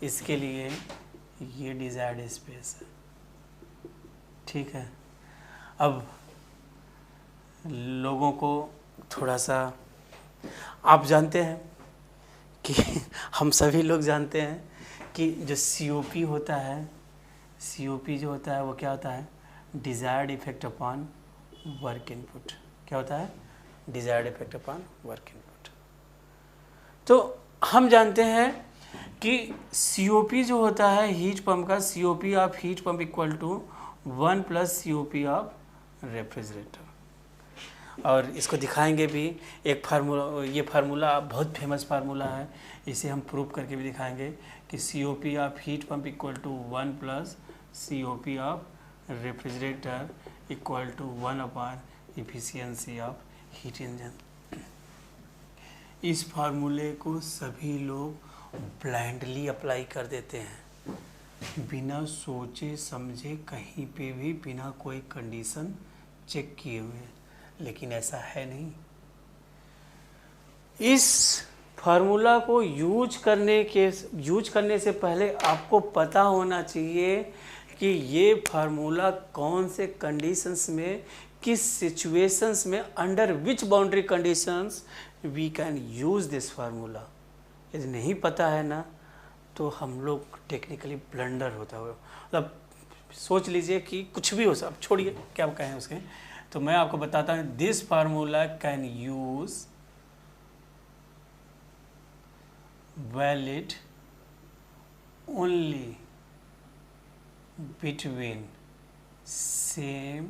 इसके लिए ये डिजायर्ड स्पेस है। ठीक है, अब लोगों को थोड़ा सा, आप जानते हैं कि हम सभी लोग जानते हैं कि जो COP होता है, COP जो होता है वो क्या होता है, desired effect upon work input. क्या होता है, desired effect upon work input. तो हम जानते हैं कि COP जो होता है हीट पंप का, COP of heat pump equal to 1 + COP of refrigerator. और इसको दिखाएंगे भी, एक फार्मूला, ये फार्मूला बहुत फेमस फार्मूला है, इसे हम प्रूव करके भी दिखाएंगे कि COP of heat pump equal to 1 + COP of refrigerator equal to 1/, efficiency of heat engine. इस फार्मूले को सभी लोग ब्लाइंडली अप्लाई कर देते हैं, बिना सोचे समझे, कहीं पे भी, बिना कोई कंडीशन चेक किए हुए। लेकिन ऐसा है नहीं। इस फार्मूला को यूज करने से पहले आपको पता होना चाहिए कि ये फार्मूला कौन से कंडीशंस में, किस सिचुएशंस में, under which boundary conditions we can use this formula. यदि नहीं पता है ना तो हम लोग टेक्निकली ब्लंडर होता हुआ, मतलब सोच लीजिए कि कुछ भी हो, सब छोड़िए क्या कहें उसके, तो मैं आपको बताता हूँ, this formula can use valid only between same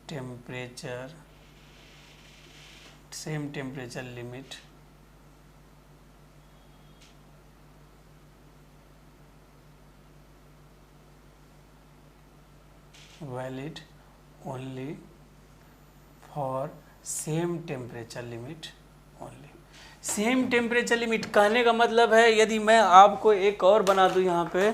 temperature limit valid only for same temperature limit only। Same temperature limit कहने का मतलब है, यदि मैं आपको एक और बना दूं, यहाँ पे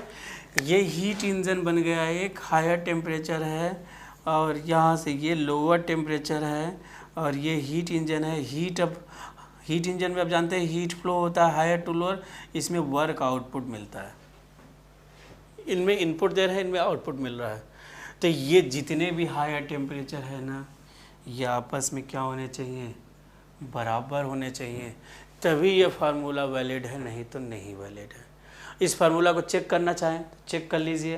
ये हीट इंजन बन गया है, एक हायर टेम्परेचर है और यहाँ से ये लोअर टेम्परेचर है और ये हीट इंजन है। हीट इंजन में आप जानते हैं हीट फ्लो होता है हायर टू लोअर, इसमें वर्क आउटपुट मिलता है। इनमें इनपुट दे रहे हैं, इनमें आउटपुट मिल रहा है। तो ये जितने भी हायर टेम्परेचर है ना, ये आपस में क्या होने चाहिए, बराबर होने चाहिए, तभी ये फार्मूला वैलिड है, नहीं तो नहीं वैलिड है। इस फार्मूला को चेक करना चाहें तो चेक कर लीजिए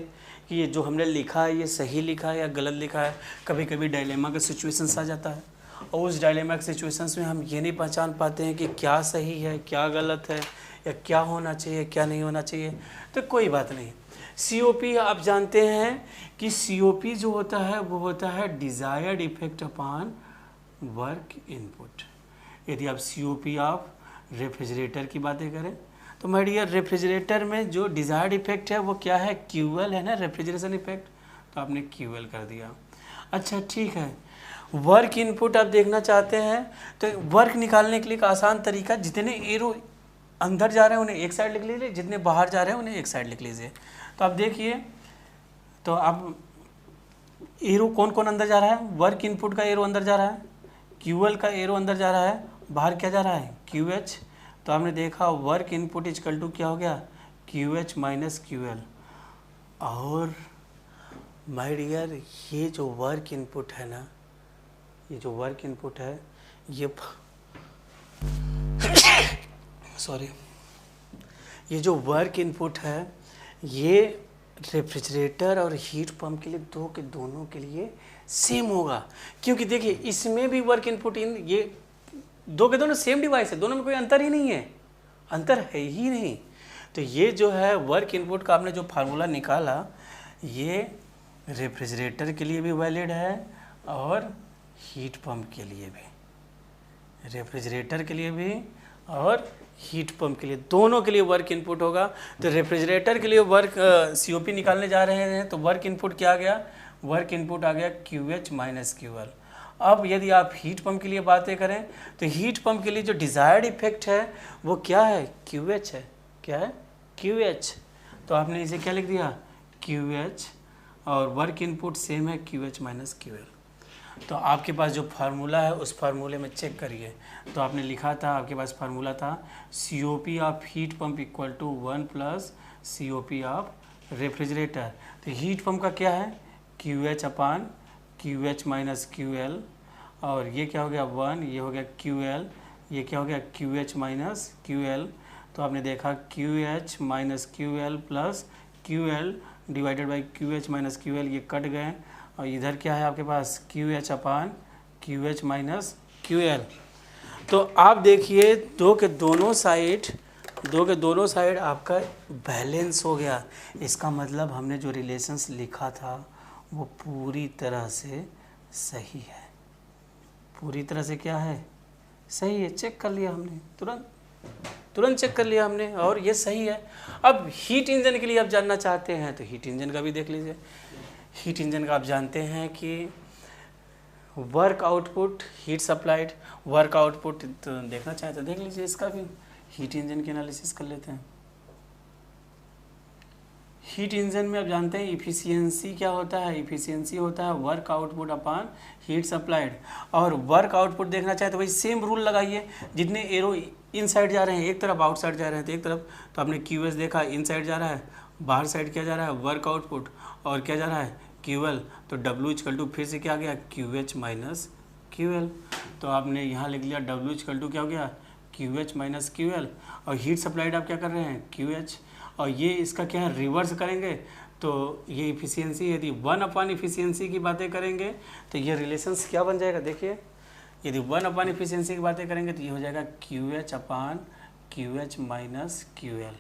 कि ये जो हमने लिखा है ये सही लिखा है या गलत लिखा है। कभी कभी डायलेमा का सिचुएशंस आ जाता है और उस डायलेमा के सिचुएशंस में हम ये नहीं पहचान पाते हैं कि क्या सही है, क्या गलत है, या क्या होना चाहिए, क्या नहीं होना चाहिए। तो कोई बात नहीं। COP आप जानते हैं कि COP जो होता है वो होता है desired effect upon work input. यदि आप COP ऑफ रेफ्रिजरेटर की बातें करें तो माय डियर, रेफ्रिजरेटर में जो डिज़ायर्ड इफेक्ट है वो क्या है, QL है ना, रेफ्रिजरेशन इफेक्ट, तो आपने QL कर दिया। अच्छा ठीक है, वर्क इनपुट आप देखना चाहते हैं तो वर्क निकालने के लिए एक आसान तरीका, जितने एरो अंदर जा रहे हैं उन्हें एक साइड लिख लीजिए, जितने बाहर जा रहे हैं उन्हें एक साइड लिख लीजिए। तो आप देखिए, तो आप एरो कौन कौन अंदर जा रहा है, वर्क इनपुट का एरो अंदर जा रहा है, QL का एरो अंदर जा रहा है, बाहर क्या जा रहा है, QH। तो आपने देखा वर्क इनपुट इक्वल टू क्या हो गया, QH - QL। और माय डियर, ये जो वर्क इनपुट है ना, ये जो वर्क इनपुट है ये सॉरी, ये जो वर्क इनपुट है ये रेफ्रिजरेटर और हीट पंप के लिए दो के दोनों के लिए सेम होगा, क्योंकि देखिए इसमें भी वर्क इनपुट इन, ये दो के दोनों सेम डिवाइस है, दोनों में कोई अंतर ही नहीं है, अंतर है ही नहीं। तो ये जो है वर्क इनपुट का आपने जो फार्मूला निकाला, ये रेफ्रिजरेटर के लिए भी वैलिड है और हीट पंप के लिए भी, रेफ्रिजरेटर के लिए भी और हीट पंप के लिए, दोनों के लिए वर्क इनपुट होगा। तो रेफ्रिजरेटर के लिए वर्क COP निकालने जा रहे हैं, तो वर्क इनपुट क्या आ गया, वर्क इनपुट आ गया QH माइनस QL। अब यदि आप हीट पंप के लिए बातें करें, तो हीट पंप के लिए जो डिज़ायर्ड इफेक्ट है वो क्या है, QH है, क्या है, QH। तो आपने इसे क्या लिख दिया, QH, और वर्क इनपुट सेम है QH माइनस QL। तो आपके पास जो फार्मूला है उस फार्मूले में चेक करिए, तो आपने लिखा था, आपके पास फार्मूला था COP of heat pump equal to 1 plus COP of refrigerator. तो हीट पंप का क्या है, QH upon QH minus QL, और ये क्या हो गया 1, ये हो गया QL, ये क्या हो गया QH माइनस QL। तो आपने देखा QH minus QL plus QL divided by QH minus QL, ये कट गए, और इधर क्या है आपके पास QH upon QH minus QL। तो आप देखिए दो के दोनों साइड आपका बैलेंस हो गया। इसका मतलब हमने जो रिलेशंस लिखा था वो पूरी तरह से सही है, पूरी तरह से क्या है, सही है। चेक कर लिया हमने, तुरंत चेक कर लिया हमने, और ये सही है। अब हीट इंजन के लिए आप जानना चाहते हैं तो हीट इंजन का भी देख लीजिए। हीट इंजन का आप जानते हैं कि work output heat supplied, work output तो देखना चाहें तो देख लीजिए, इसका भी हीट इंजन की एनालिसिस कर लेते हैं। हीट इंजन में आप जानते हैं इफ़िशियंसी क्या होता है, इफ़िशियंसी होता है वर्क आउटपुट अपान हीट सप्लाइड। और वर्क आउटपुट देखना चाहे तो वही सेम रूल लगाइए, जितने एरो इन साइड जा रहे हैं, एक तरफ आउटसाइड जा रहे हैं तो एक तरफ, तो आपने QS देखा इन साइड जा रहा है, बाहर साइड क्या जा रहा है वर्क आउटपुट, और क्या जा रहा है QL। तो W इक्वल टू फिर से क्या आ गया QH माइनस QL। तो आपने यहाँ लिख लिया W इक्वल टू क्या हो गया QH माइनस QL, और हीट सप्लाइड आप क्या कर रहे हैं QH, और ये इसका क्या है रिवर्स करेंगे तो ये इफ़िशियंसी, यदि 1 अपान इफ़िशियंसी की बातें करेंगे तो ये रिलेशंस क्या बन जाएगा, देखिए यदि 1 अपान इफ़िशियंसी की बातें करेंगे तो ये हो जाएगा QH upon QH minus QL।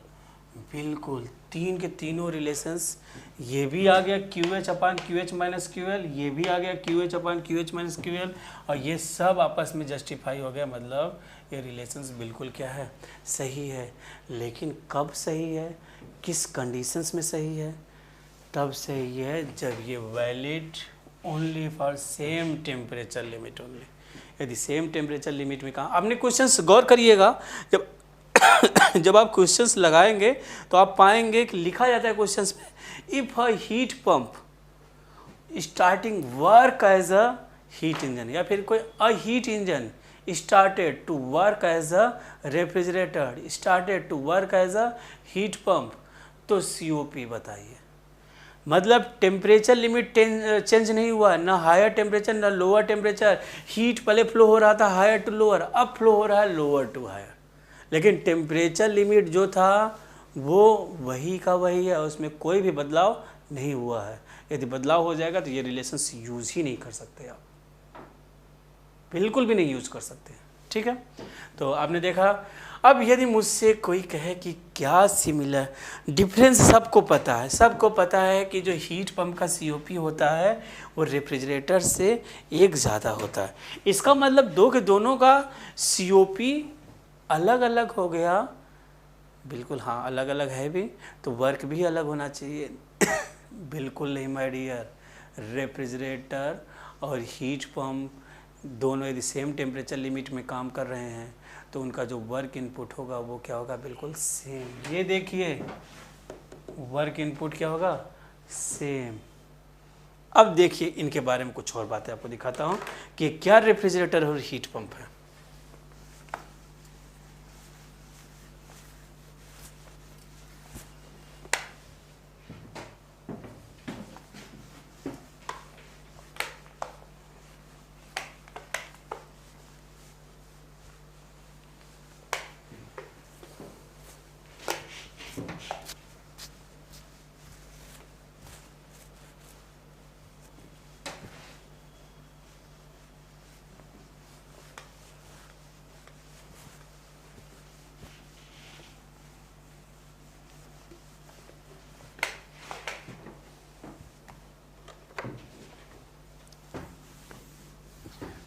बिल्कुल तीन के तीनों रिलेशंस, ये भी आ गया QH upon QH minus QL, ये भी आ गया QH upon QH minus QL, और ये सब आपस में जस्टिफाई हो गया, मतलब ये रिलेशंस बिल्कुल क्या है, सही है। लेकिन कब सही है, किस कंडीशंस में सही है, तब सही है जब ये valid only for same temperature limit only. यदि सेम टेम्परेचर लिमिट में कहा, आपने क्वेश्चंस गौर करिएगा, जब जब आप क्वेश्चंस लगाएंगे तो आप पाएंगे कि लिखा जाता है क्वेश्चंस में, if a heat pump starting work as a heat engine, या फिर कोई a heat engine started to work as a refrigerator, started to work as a heat pump, तो COP बताइए। मतलब टेम्परेचर लिमिट चेंज नहीं हुआ, ना हायर टेम्परेचर ना लोअर टेम्परेचर। हीट पहले फ्लो हो रहा था हायर टू लोअर, अब फ्लो हो रहा है लोअर टू हायर, लेकिन टेम्परेचर लिमिट जो था वो वही का वही है, उसमें कोई भी बदलाव नहीं हुआ है। यदि बदलाव हो जाएगा तो ये रिलेशंस यूज़ ही नहीं कर सकते, आप बिल्कुल भी नहीं यूज़ कर सकते, ठीक है। तो आपने देखा। अब यदि मुझसे कोई कहे कि क्या सिमिलर डिफरेंस, सबको पता है कि जो हीट पंप का COP होता है वो रेफ्रिजरेटर से एक ज़्यादा होता है। इसका मतलब दो के दोनों का COP अलग अलग हो गया, बिल्कुल हाँ अलग अलग है भी, तो वर्क भी अलग होना चाहिए। बिल्कुल नहीं माय डियर, रेफ्रिजरेटर और हीट पंप दोनों यदि सेम टेम्परेचर लिमिट में काम कर रहे हैं तो उनका जो वर्क इनपुट होगा वो क्या होगा, बिल्कुल सेम। ये देखिए वर्क इनपुट क्या होगा, सेम। अब देखिए इनके बारे में कुछ और बातें आपको दिखाता हूँ कि क्या रेफ्रिजरेटर और हीट पंप है।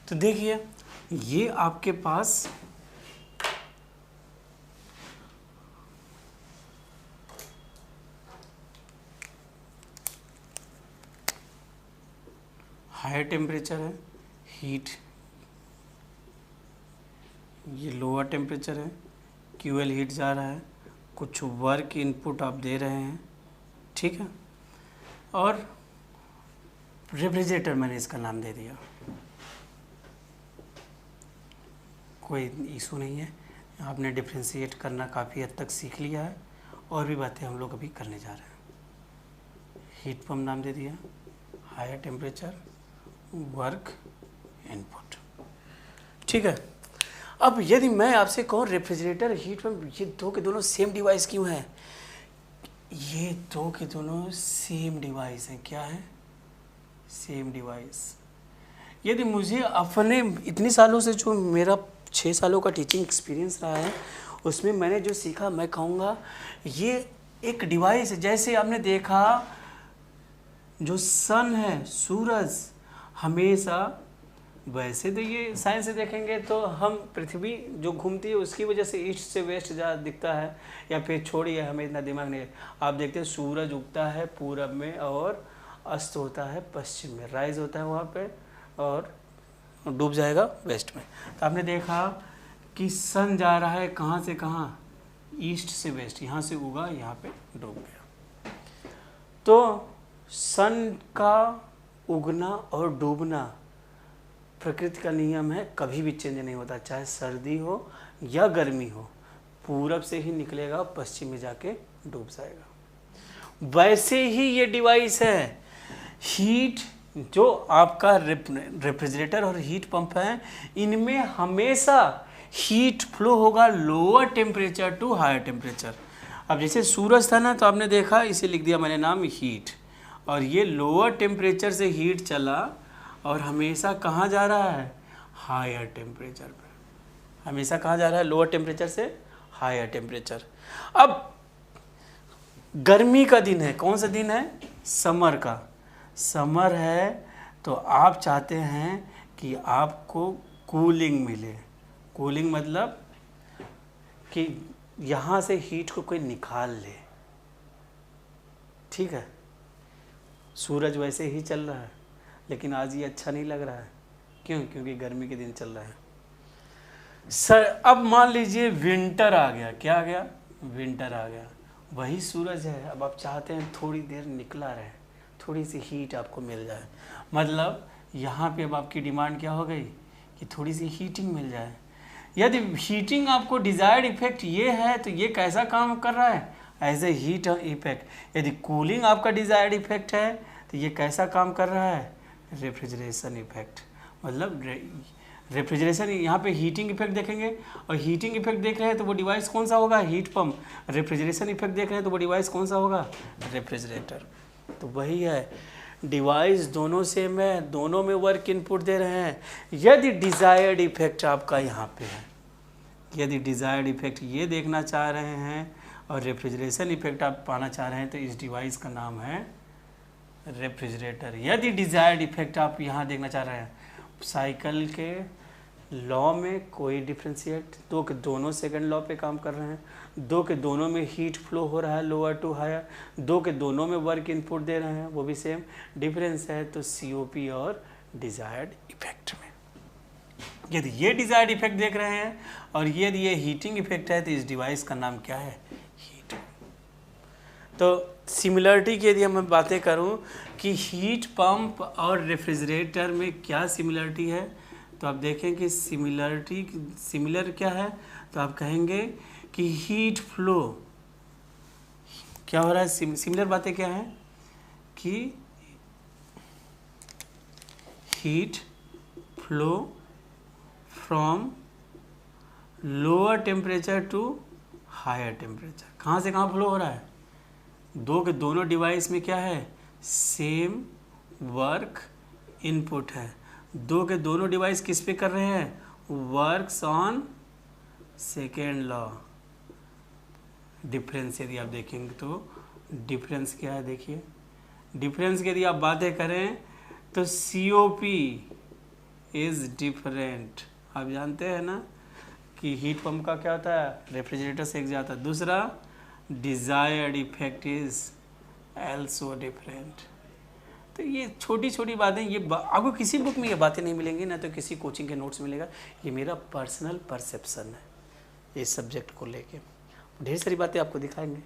तो देखिए ये आपके पास हायर टेम्परेचर है, हीट, ये लोअर टेम्परेचर है, क्यूएल हीट जा रहा है, कुछ वर्क इनपुट आप दे रहे हैं, ठीक है। और रेफ्रिजरेटर मैंने इसका नाम दे दिया, कोई इशू नहीं है। आपने डिफ्रेंशिएट करना काफ़ी हद तक सीख लिया है, और भी बातें हम लोग अभी करने जा रहे हैं। हीट पंप नाम दे दिया, हायर टेम्परेचर, वर्क इनपुट, ठीक है। अब यदि मैं आपसे कहूँ रेफ्रिजरेटर हीट पंप, ये दो के दोनों सेम डिवाइस क्यों हैं? ये दो के दोनों सेम डिवाइस हैं। क्या है? Same device. यदि मुझे अपने इतनी सालों से जो मेरा 6 सालों का टीचिंग एक्सपीरियंस रहा है, उसमें मैंने जो सीखा, मैं कहूँगा ये एक डिवाइस है। जैसे आपने देखा जो सन है, सूरज, हमेशा, वैसे तो ये साइंस से देखेंगे तो हम पृथ्वी जो घूमती है उसकी वजह से ईस्ट से वेस्ट ज़्यादा दिखता है, या फिर छोड़िए, हमें इतना दिमाग नहीं है। आप देखते हैं सूरज उगता है पूरब में और अस्त होता है पश्चिम में, राइज होता है वहाँ पे और डूब जाएगा वेस्ट में। तो आपने देखा कि सन जा रहा है कहाँ से कहाँ, ईस्ट से वेस्ट, यहाँ से उगा यहाँ पे डूब गया। तो सन का उगना और डूबना प्रकृति का नियम है, कभी भी चेंज नहीं होता, चाहे सर्दी हो या गर्मी हो, पूरब से ही निकलेगा, पश्चिम में जाके डूब जाएगा। वैसे ही ये डिवाइस है, हीट जो आपका रेफ्रिजरेटर और हीट पंप है, इनमें हमेशा हीट फ्लो होगा lower temperature to higher temperature. अब जैसे सूरज था ना, तो आपने देखा, इसे लिख दिया मैंने नाम हीट, और ये लोअर टेम्परेचर से हीट चला और हमेशा कहाँ जा रहा है? हायर टेम्परेचर पे। हमेशा कहाँ जा रहा है? लोअर टेम्परेचर से हायर टेम्परेचर। अब गर्मी का दिन है, कौन सा दिन है? समर का। समर है तो आप चाहते हैं कि आपको कूलिंग मिले। कूलिंग मतलब कि यहाँ से हीट को कोई निकाल ले, ठीक है। सूरज वैसे ही चल रहा है, लेकिन आज ये अच्छा नहीं लग रहा है। क्यों? क्योंकि गर्मी के दिन चल रहा है। सर अब मान लीजिए विंटर आ गया। क्या आ गया? विंटर आ गया। वही सूरज है, अब आप चाहते हैं थोड़ी देर निकला रहे, थोड़ी सी हीट आपको मिल जाए। मतलब यहाँ पे अब आपकी डिमांड क्या हो गई कि थोड़ी सी हीटिंग मिल जाए। यदि हीटिंग आपको डिज़ायर्ड इफेक्ट ये है, तो ये कैसा काम कर रहा है? As a heat effect. यदि कूलिंग आपका डिज़ायर्ड इफेक्ट है, तो ये कैसा काम कर रहा है? Refrigeration effect. मतलब रेफ्रिजरेशन, यहाँ पे हीटिंग इफेक्ट देखेंगे, और हीटिंग इफेक्ट देख रहे हैं तो वो डिवाइस कौन सा होगा? Heat pump. रेफ्रिजरेशन इफेक्ट देख रहे हैं तो वो डिवाइस कौन सा होगा? रेफ्रिजरेटर। तो वही है, डिवाइस दोनों सेम है, दोनों में वर्क इनपुट दे रहे हैं। यदि डिज़ायर्ड इफेक्ट आपका यहाँ पे है, यदि डिज़ायर्ड इफेक्ट ये देखना चाह रहे हैं और रेफ्रिजरेशन इफेक्ट आप पाना चाह रहे हैं, तो इस डिवाइस का नाम है रेफ्रिजरेटर। यदि डिज़ायर्ड इफेक्ट आप यहाँ देखना चाह रहे हैं, साइकिल के लॉ में कोई डिफ्रेंशिएट, दो के दोनों सेकंड लॉ पे काम कर रहे हैं, दो के दोनों में हीट फ्लो हो रहा है लोअर टू हायर, दो के दोनों में वर्क इनपुट दे रहे हैं, वो भी सेम। डिफरेंस है तो सीओपी और डिज़ायर्ड इफेक्ट में। यदि ये डिज़ायर्ड इफेक्ट देख रहे हैं और यदि ये हीटिंग इफेक्ट है, तो इस डिवाइस का नाम क्या है? हीट। तो सिमिलरिटी की यदि मैं बातें करूं कि हीट पंप और रेफ्रिजरेटर में क्या सिमिलरिटी है, तो आप देखें कि सिमिलर क्या है, तो आप कहेंगे कि हीट फ्लो क्या हो रहा है। सिमिलर बातें क्या है कि heat flow from lower temperature to higher temperature. कहाँ से कहाँ फ्लो हो रहा है? दो के दोनों डिवाइस में क्या है? सेम वर्क इनपुट है। दो के दोनों डिवाइस किस पे कर रहे हैं? Works on second law. Difference यदि आप देखेंगे तो डिफरेंस क्या है? देखिए डिफरेंस की यदि आप बातें करें तो COP इज डिफरेंट। आप जानते हैं ना कि हीट पंप का क्या होता है, रेफ्रिजरेटर से एक जाता है। दूसरा, desired effect is also different. तो ये छोटी छोटी बातें, ये आपको किसी बुक में ये बातें नहीं मिलेंगी, ना तो किसी कोचिंग के नोट्स मिलेगा। ये मेरा पर्सनल परसेप्शन है इस सब्जेक्ट को लेके। ढेर सारी बातें आपको दिखाएंगे।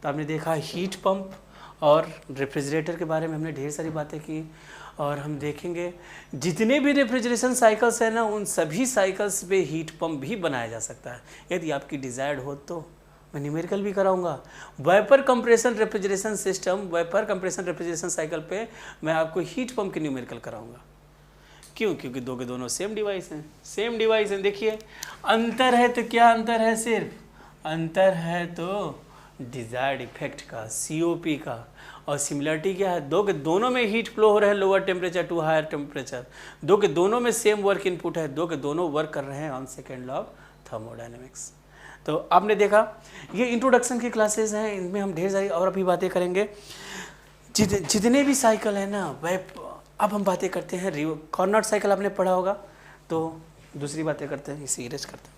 तो आपने देखा हीट पंप और रेफ्रिजरेटर के बारे में हमने ढेर सारी बातें की, और हम देखेंगे जितने भी रेफ्रिजरेशन साइकिल्स हैं ना, उन सभी साइकिल्स पे हीट पंप भी बनाया जा सकता है यदि आपकी डिज़ायर्ड हो तो। मैं न्यूमेरिकल भी कराऊंगा। Vapour compression refrigeration system, vapour compression refrigeration cycle पे मैं आपको हीट पंप के न्यूमेरिकल कराऊंगा। क्यों? क्योंकि दो के दोनों सेम डिवाइस हैं, सेम डिवाइस हैं। देखिए अंतर है तो क्या अंतर है, सिर्फ अंतर है तो डिजायर्ड इफेक्ट का, COP का। और सिमिलरिटी क्या है, दो के दोनों में हीट फ्लो हो रहा है lower temperature to higher temperature, दो के दोनों में सेम वर्क इनपुट है, दो के दोनों वर्क कर रहे हैं on second law of thermodynamics. तो आपने देखा ये इंट्रोडक्शन की क्लासेस हैं, इनमें हम ढेर सारी और अभी बातें करेंगे। जितने भी साइकिल है ना वह, अब हम बातें करते हैं कॉर्नर साइकिल आपने पढ़ा होगा, तो दूसरी बातें करते हैं, इसे इरेज करते हैं।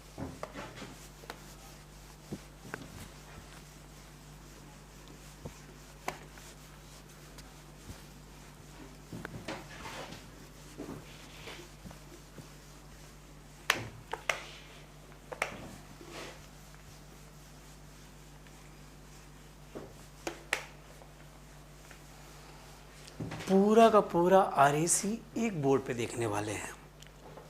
पूरा का पूरा RAC एक बोर्ड पे देखने वाले हैं।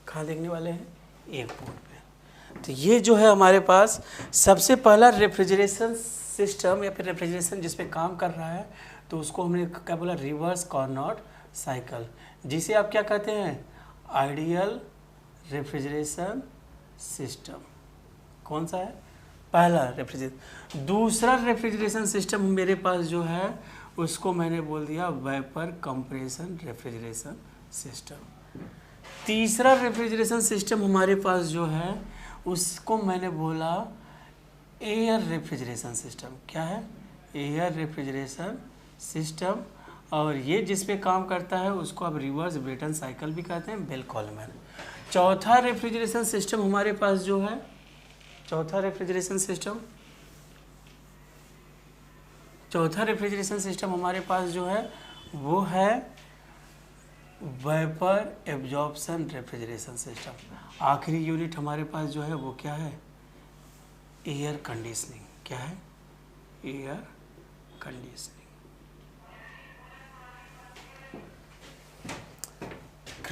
कहाँ देखने वाले हैं? एक बोर्ड पे। तो ये जो है हमारे पास सबसे पहला रेफ्रिजरेशन सिस्टम या फिर रेफ्रिजरेशन जिस पे काम कर रहा है, तो उसको हमने क्या बोला, रिवर्स कार्नोट साइकिल, जिसे आप क्या कहते हैं, आइडियल रेफ्रिजरेशन सिस्टम। कौन सा है? पहला रेफ्रिजरेशन। दूसरा रेफ्रिजरेशन सिस्टम मेरे पास जो है उसको मैंने बोल दिया वेपर कंप्रेशन रेफ्रिजरेशन सिस्टम। तीसरा रेफ्रिजरेशन सिस्टम हमारे पास जो है उसको मैंने बोला एयर रेफ्रिजरेशन सिस्टम। क्या है? Air refrigeration system. और ये जिस पे काम करता है उसको आप रिवर्स ब्रेटन साइकिल भी कहते हैं, बेल कॉलमैन। चौथा रेफ्रिजरेशन सिस्टम हमारे पास जो है, चौथा रेफ्रिजरेशन सिस्टम हमारे पास जो है वो है वेपर एब्जॉर्प्शन रेफ्रिजरेशन सिस्टम। आखिरी यूनिट हमारे पास जो है वो क्या है, एयर कंडीशनिंग। क्या है? Air conditioning.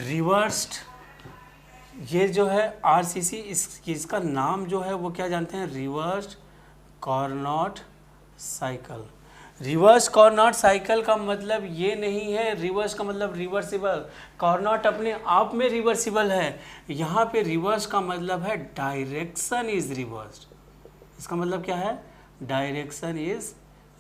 रिवर्स्ड, ये जो है RCC, इसका नाम जो है वो क्या जानते हैं, reversed Carnot cycle. Reverse Carnot cycle का मतलब ये नहीं है, रिवर्स का मतलब रिवर्सिबल, कार्नोट अपने आप में रिवर्सिबल है। यहाँ पे रिवर्स का मतलब है डायरेक्शन इज रिवर्स्ड। इसका मतलब क्या है? Direction is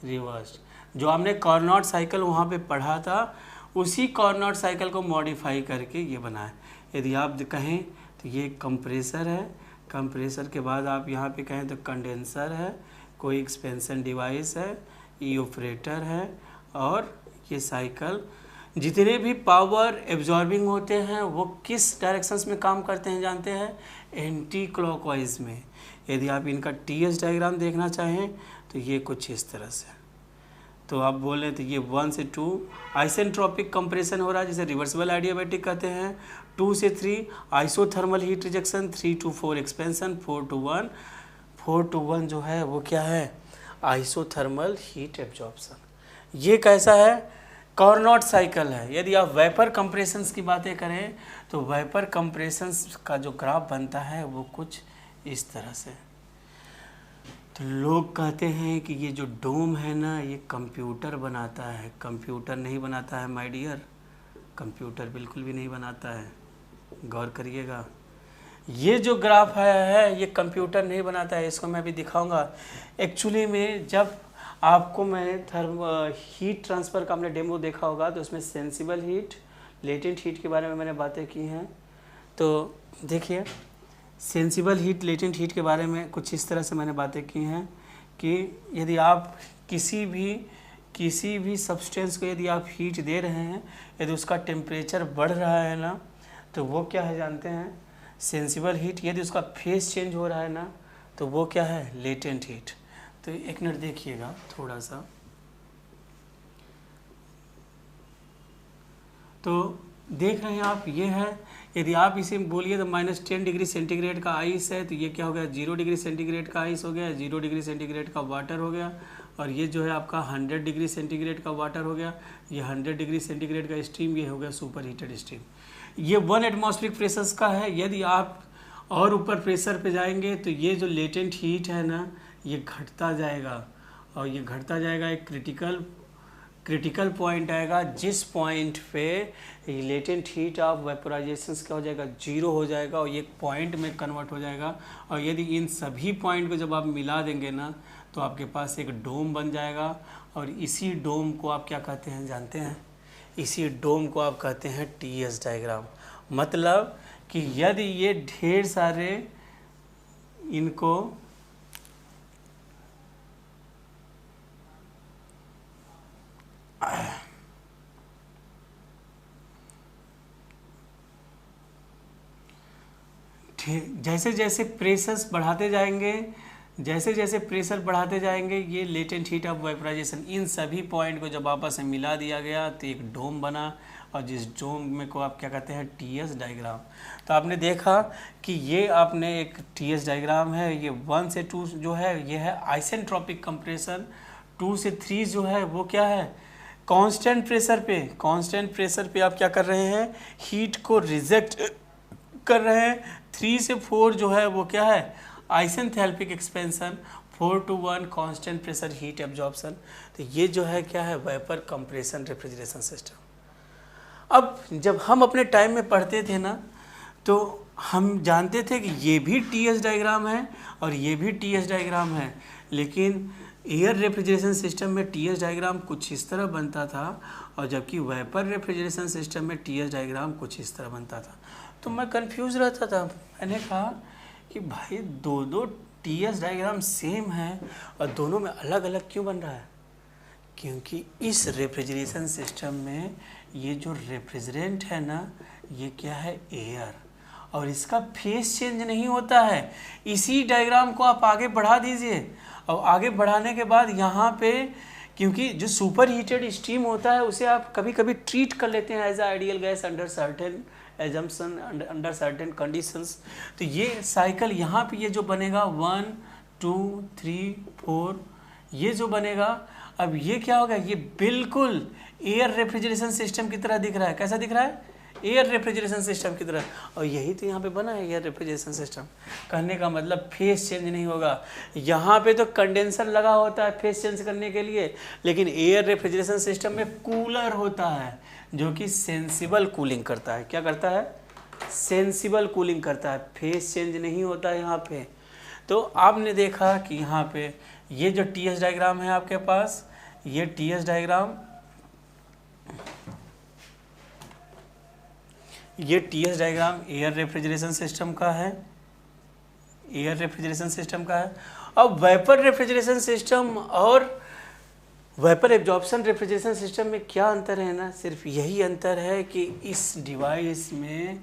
reversed. जो हमने कार्नोट साइकिल वहाँ पे पढ़ा था, उसी कार्नोट साइकिल को मॉडिफाई करके ये बना है। यदि आप कहें तो ये कंप्रेसर है, कंप्रेसर के बाद आप यहाँ पे कहें तो कंडेंसर है, कोई एक्सपेंशन डिवाइस है, इओपरेटर है, और ये साइकिल जितने भी पावर एब्जॉर्बिंग होते हैं वो किस डायरेक्शंस में काम करते हैं जानते हैं? एंटी क्लॉकवाइज में। यदि आप इनका TS डायग्राम देखना चाहें तो ये कुछ इस तरह से। तो आप बोले तो ये 1 से 2 आइसेंट्रोपिक कंप्रेशन हो रहा है, जिसे रिवर्सिबल एडियाबैटिक कहते हैं। 2 से 3 isothermal heat rejection, 3 to 4 expansion, 4 to 1 जो है वो क्या है, आइसोथर्मल हीट एब्जॉर्प्शन। ये कैसा है? कार्नोट साइकिल है। यदि आप वेपर कंप्रेशंस की बातें करें तो वेपर कंप्रेशंस का जो ग्राफ बनता है वो कुछ इस तरह से। तो लोग कहते हैं कि ये जो डोम है ना ये कंप्यूटर बनाता है। कंप्यूटर नहीं बनाता है माय डियर, कंप्यूटर बिल्कुल भी नहीं बनाता है। गौर करिएगा, ये जो ग्राफ है ये कंप्यूटर नहीं बनाता है। इसको मैं अभी दिखाऊंगा। एक्चुअली में जब आपको मैंने हीट ट्रांसफ़र का आपने डेमो देखा होगा तो उसमें सेंसिबल हीट, लेटेंट हीट के बारे में मैंने बातें की हैं। तो देखिए सेंसिबल हीट, लेटेंट हीट के बारे में कुछ इस तरह से मैंने बातें की हैं कि यदि आप किसी भी सब्सटेंस को यदि आप हीट दे रहे हैं, यदि उसका टेम्परेचर बढ़ रहा है ना, तो वो क्या है जानते हैं? Sensible heat. यदि उसका फेस चेंज हो रहा है ना तो वो क्या है? Latent heat. तो एक मिनट देखिएगा थोड़ा सा। तो देख रहे हैं आप, ये है, यदि आप इसे बोलिए तो -10 डिग्री सेंटीग्रेड का आइस है, तो ये क्या हो गया? 0 डिग्री सेंटीग्रेड का आइस हो गया, 0 डिग्री सेंटीग्रेड का वाटर हो गया, और ये जो है आपका 100 डिग्री सेंटीग्रेड का वाटर हो गया, ये 100 डिग्री सेंटीग्रेड का स्टीम, ये हो गया सुपर हीटेड स्टीम। ये 1 एटमॉस्फेरिक प्रेशर्स का है। यदि आप और ऊपर प्रेशर पे जाएंगे तो ये जो लेटेंट हीट है ना, ये घटता जाएगा, और ये घटता जाएगा, एक क्रिटिकल पॉइंट आएगा, जिस पॉइंट पे लेटेंट हीट ऑफ वेपोराइजेशन क्या हो जाएगा? 0 हो जाएगा, और ये एक पॉइंट में कन्वर्ट हो जाएगा। और यदि इन सभी पॉइंट को जब आप मिला देंगे ना तो आपके पास एक डोम बन जाएगा, और इसी डोम को आप क्या कहते हैं जानते हैं? इसी डोम को आप कहते हैं टीएस डायग्राम। मतलब कि यदि ये ढेर सारे इनको जैसे जैसे प्रेशर्स बढ़ाते जाएंगे, जैसे जैसे प्रेशर बढ़ाते जाएंगे, ये लेटेंट हीट ऑफ वेपराइजेशन, इन सभी पॉइंट को जब आपस में मिला दिया गया तो एक डोम बना, और जिस डोम में को आप क्या कहते हैं? TS diagram. तो आपने देखा कि ये आपने एक टीएस डायग्राम है। ये 1 से 2 जो है ये है आइसेंट्रोपिक कंप्रेशन, 2 से 3 जो है वो क्या है? कांस्टेंट प्रेशर पे। कांस्टेंट प्रेशर पे आप क्या कर रहे हैं? हीट को रिजेक्ट कर रहे हैं। 3 से 4 जो है वो क्या है? Isenthalpic expansion. 4 to 1 constant pressure heat absorption. तो ये जो है क्या है? Vapour compression refrigeration system. अब जब हम अपने टाइम में पढ़ते थे ना तो हम जानते थे कि ये भी टीएस डायग्राम है और ये भी टीएस डायग्राम है, लेकिन एयर रेफ्रिजरेशन सिस्टम में टीएस डायग्राम कुछ इस तरह बनता था, और जबकि वेपर रेफ्रिजरेशन सिस्टम में टीएस डायग्राम कुछ इस तरह बनता था। तो मैं कंफ्यूज रहता था। मैंने कहा कि भाई दो टीएस डायग्राम सेम है और दोनों में अलग अलग क्यों बन रहा है? क्योंकि इस रेफ्रिजरेशन सिस्टम में ये जो रेफ्रिजरेंट है ना, ये क्या है? एयर, और इसका फेस चेंज नहीं होता है। इसी डायग्राम को आप आगे बढ़ा दीजिए, और आगे बढ़ाने के बाद यहाँ पे, क्योंकि जो सुपर हीटेड स्टीम होता है उसे आप कभी कभी ट्रीट कर लेते हैं as a ideal gas under certain assumption, under certain conditions. तो ये साइकिल यहाँ पे ये जो बनेगा 1 2 3 4, ये जो बनेगा, अब ये क्या होगा? ये बिल्कुल एयर रेफ्रिजरेशन सिस्टम की तरह दिख रहा है। कैसा दिख रहा है? एयर रेफ्रिजरेशन सिस्टम की तरह। और यही तो यहाँ पे बना है एयर रेफ्रिजरेशन सिस्टम। कहने का मतलब फेस चेंज नहीं होगा। यहाँ पे तो कंडेंसर लगा होता है फेस चेंज करने के लिए, लेकिन एयर रेफ्रिजरेशन सिस्टम में कूलर होता है जो कि सेंसिबल कूलिंग करता है। क्या करता है? सेंसिबल कूलिंग करता है, फेस चेंज नहीं होता है यहाँ पे। तो आपने देखा कि यहाँ पे ये जो टीएस डायग्राम है आपके पास, ये टीएस डायग्राम, ये TS diagram air refrigeration system का है, एयर रेफ्रिजरेशन सिस्टम का है। अब वेपर रेफ्रिजरेशन सिस्टम और वेपर एब्जॉर्प्शन रेफ्रिजरेशन सिस्टम में क्या अंतर है ना? सिर्फ यही अंतर है कि इस डिवाइस में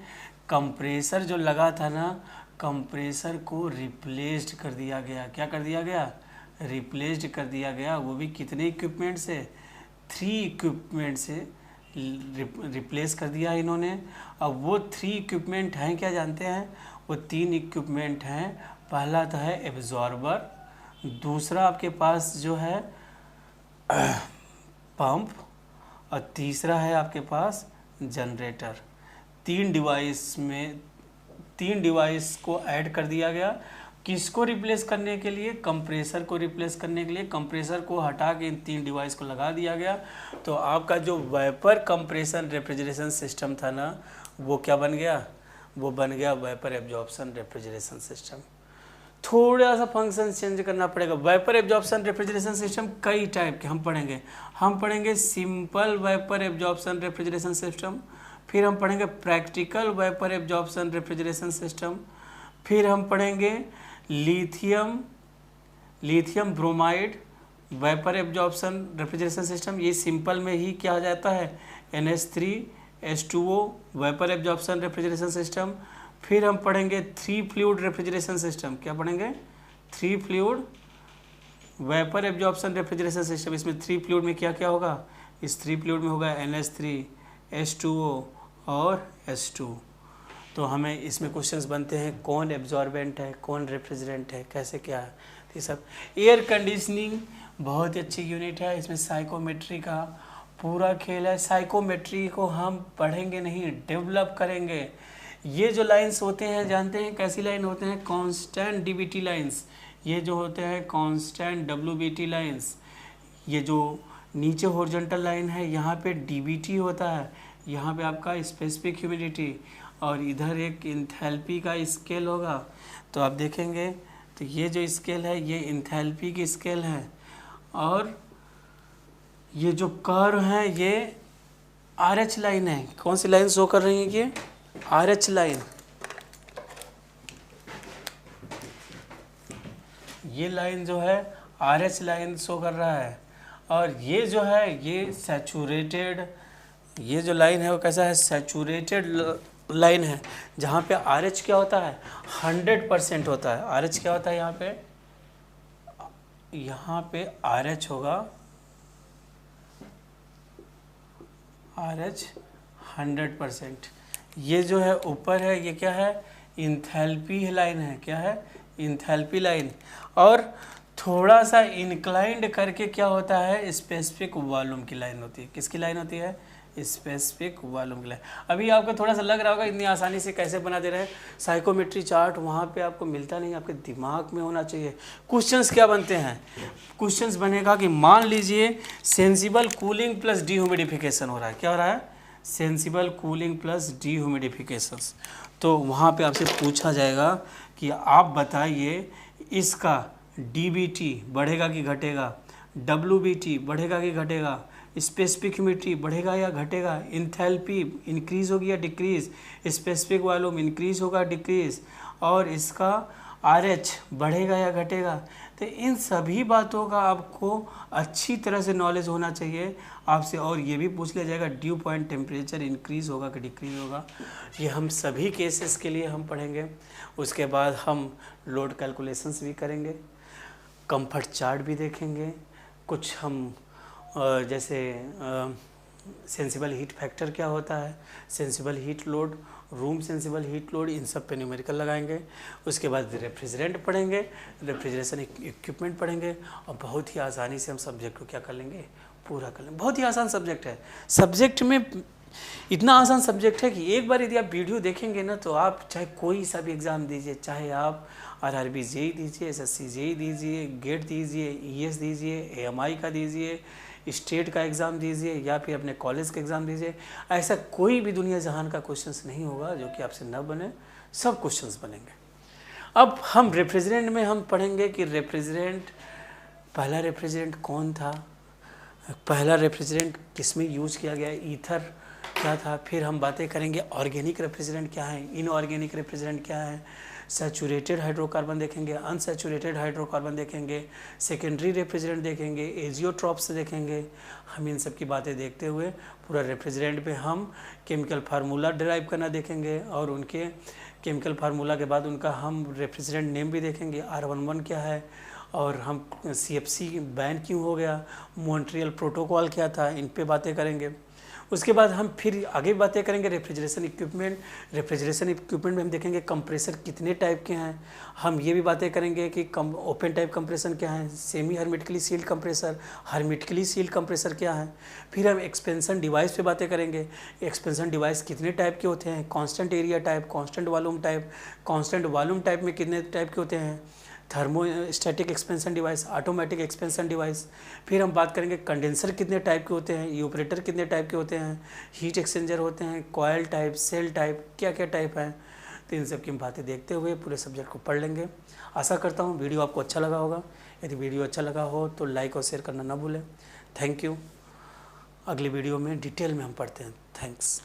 कंप्रेसर जो लगा था ना, कंप्रेसर को रिप्लेस्ड कर दिया गया। क्या कर दिया गया? रिप्लेस्ड कर दिया गया। वो भी कितने इक्विपमेंट से? 3 इक्विपमेंट से रिप्लेस कर दिया इन्होंने। अब वो 3 इक्विपमेंट हैं, क्या जानते हैं? वो 3 इक्विपमेंट हैं। पहला तो है एब्जॉर्बर, दूसरा आपके पास जो है पंप, और तीसरा है आपके पास जनरेटर। 3 डिवाइस को ऐड कर दिया गया। किसको रिप्लेस करने के लिए? कंप्रेसर को रिप्लेस करने के लिए। कंप्रेसर को हटा के इन 3 डिवाइस को लगा दिया गया। तो आपका जो वेपर कंप्रेशन रेफ्रिजरेशन सिस्टम था ना, वो क्या बन गया? वो बन गया वेपर एब्जॉर्प्शन रेफ्रिजरेशन सिस्टम। थोड़ा सा फंक्शन चेंज करना पड़ेगा। वेपर एब्जॉर्प्शन रेफ्रिजरेशन सिस्टम कई टाइप के हम पढ़ेंगे simple vapour absorption refrigeration system, फिर हम पढ़ेंगे practical vapour absorption refrigeration system, फिर हम पढ़ेंगे lithium bromide vapour absorption refrigeration system. ये सिंपल में ही क्या आ जाता है? NH3 H2O vapour absorption refrigeration system. फिर हम पढ़ेंगे 3 फ्लूइड रेफ्रिजरेशन सिस्टम। क्या पढ़ेंगे? 3 fluid vapour absorption refrigeration system. इसमें 3 फ्लूइड में क्या क्या होगा? इस 3 फ्लूइड में होगा NH3, H2O और H2। तो हमें इसमें क्वेश्चंस बनते हैं कौन एब्जॉर्बेंट है, कौन रेफ्रिजरेंट है, कैसे क्या है, तो ये सब। एयर कंडीशनिंग बहुत ही अच्छी यूनिट है, इसमें साइकोमेट्री का पूरा खेल है। साइकोमेट्री को हम पढ़ेंगे नहीं, डेवलप करेंगे। ये जो लाइंस होते हैं जानते हैं कैसी लाइन होते हैं? Constant DBT lines. ये जो होते हैं कांस्टेंट डब्ल्यूबीटी लाइंस। ये जो नीचे हॉरिजॉन्टल लाइन है यहाँ पे डीबीटी होता है, यहाँ पे आपका स्पेसिफिक ह्यूमिडिटी, और इधर एक इंथैल्पी का स्केल होगा। तो आप देखेंगे तो ये जो स्केल है ये इंथैल्पी की स्केल है, और ये जो कर्व है ये RH लाइन है। कौन सी लाइन शो कर रही है? ये RH लाइन। ये लाइन जो है RH लाइन शो कर रहा है, और ये जो है ये सैचुरेटेड, ये जो लाइन है वो कैसा है? सैचुरेटेड लाइन है, जहाँ पे RH क्या होता है? 100% होता है। RH क्या होता है यहाँ पे? यहाँ पे RH होगा, RH 100%। ये जो है ऊपर है ये क्या है? इंथैल्पी लाइन है। क्या है? Enthalpy line. और थोड़ा सा इंक्लाइंड करके क्या होता है? स्पेसिफिक वॉल्यूम की लाइन होती है। किसकी लाइन होती है? स्पेसिफिक वॉल्यूम की लाइन। अभी आपको थोड़ा सा लग रहा होगा इतनी आसानी से कैसे बना दे रहे हैं। साइकोमेट्री चार्ट वहाँ पे आपको मिलता नहीं, आपके दिमाग में होना चाहिए। क्वेश्चंस क्या बनते हैं? क्वेश्चंस बनेगा कि मान लीजिए सेंसिबल कूलिंग प्लस डीह्यूमिडिफिकेशन हो रहा है। क्या हो रहा है? Sensible cooling plus dehumidifications. तो वहाँ पे आपसे पूछा जाएगा कि आप बताइए इसका डीबीटी बढ़ेगा कि घटेगा, डब्ल्यूबीटी बढ़ेगा कि घटेगा, स्पेसिफिक ह्यूमिडिटी बढ़ेगा या घटेगा, इंथैल्पी इंक्रीज होगी या डिक्रीज, स्पेसिफिक वॉल्यूम इंक्रीज होगा डिक्रीज, और इसका RH बढ़ेगा या घटेगा। तो इन सभी बातों का आपको अच्छी तरह से नॉलेज होना चाहिए आपसे। और ये भी पूछ लिया जाएगा ड्यू पॉइंट टेम्परेचर इंक्रीज होगा कि डिक्रीज होगा। ये हम सभी केसेस के लिए हम पढ़ेंगे। उसके बाद हम लोड कैलकुलेशंस भी करेंगे, कंफर्ट चार्ट भी देखेंगे, कुछ हम जैसे सेंसिबल हीट फैक्टर क्या होता है, sensible heat load, room sensible heat load, इन सब पे न्यूमेरिकल लगाएंगे। उसके बाद रेफ्रिजरेंट पढ़ेंगे, रेफ्रिजरेशन इक्विपमेंट पढ़ेंगे, और बहुत ही आसानी से हम सब्जेक्ट को क्या कर लेंगे? पूरा कर लेंगे। बहुत ही आसान सब्जेक्ट है। सब्जेक्ट में इतना आसान सब्जेक्ट है कि एक बार यदि आप वीडियो देखेंगे ना तो आप चाहे कोई सा भी एग्ज़ाम दीजिए, चाहे आप RRB JEE दीजिए, SSC JEE दीजिए, गेट दीजिए, ES दीजिए, AMI का दीजिए, स्टेट का एग्ज़ाम दीजिए, या फिर अपने कॉलेज का एग्ज़ाम दीजिए, ऐसा कोई भी दुनिया जहान का क्वेश्चंस नहीं होगा जो कि आपसे न बने। सब क्वेश्चंस बनेंगे। अब हम रेफ्रिजरेंट में हम पढ़ेंगे कि रेफ्रिजरेंट, पहला रेफ्रिजरेंट कौन था, पहला रेफ्रिजरेंट किसमें यूज किया गया, ईथर क्या था। फिर हम बातें करेंगे ऑर्गेनिक रेफ्रिजरेंट क्या है, इनऑर्गेनिक रेफ्रिजरेंट क्या है, सैचुरेटेड हाइड्रोकार्बन देखेंगे, अनसैचुरेटेड हाइड्रोकार्बन देखेंगे, सेकेंडरी रेफ्रिजरेंट देखेंगे, एजियोट्रॉप्स देखेंगे। हम इन सब की बातें देखते हुए पूरा रेफ्रिजरेंट पे हम केमिकल फार्मूला डिराइव करना देखेंगे, और उनके केमिकल फार्मूला के बाद उनका हम रेफ्रिजरेंट नेम भी देखेंगे, R11 क्या है, और हम CFC बैन क्यों हो गया, मॉन्ट्रियल प्रोटोकॉल क्या था, इन पे बातें करेंगे। उसके बाद हम फिर आगे बातें करेंगे रेफ्रिजरेशन इक्विपमेंट। रेफ्रिजरेशन इक्विपमेंट में हम देखेंगे कंप्रेसर कितने टाइप के हैं। हम ये भी बातें करेंगे कि ओपन टाइप कंप्रेशन क्या है, semi hermetically sealed compressor, hermetically sealed compressor क्या है। फिर हम एक्सपेंशन डिवाइस पे बातें करेंगे, एक्सपेंशन डिवाइस कितने टाइप के होते हैं, constant area type, constant volume type, constant volume type में कितने टाइप के होते हैं, thermostatic expansion device, automatic expansion device. फिर हम बात करेंगे कंडेंसर कितने टाइप के होते हैं, इवेपोरेटर कितने टाइप के होते हैं, हीट एक्सचेंजर होते हैं, कॉयल टाइप, सेल टाइप, क्या क्या टाइप हैं। तो इन सब की हम बातें देखते हुए पूरे सब्जेक्ट को पढ़ लेंगे। आशा करता हूँ वीडियो आपको अच्छा लगा होगा। यदि वीडियो अच्छा लगा हो तो लाइक और शेयर करना ना भूलें। Thank you. अगली वीडियो में डिटेल में हम पढ़ते हैं। थैंक्स।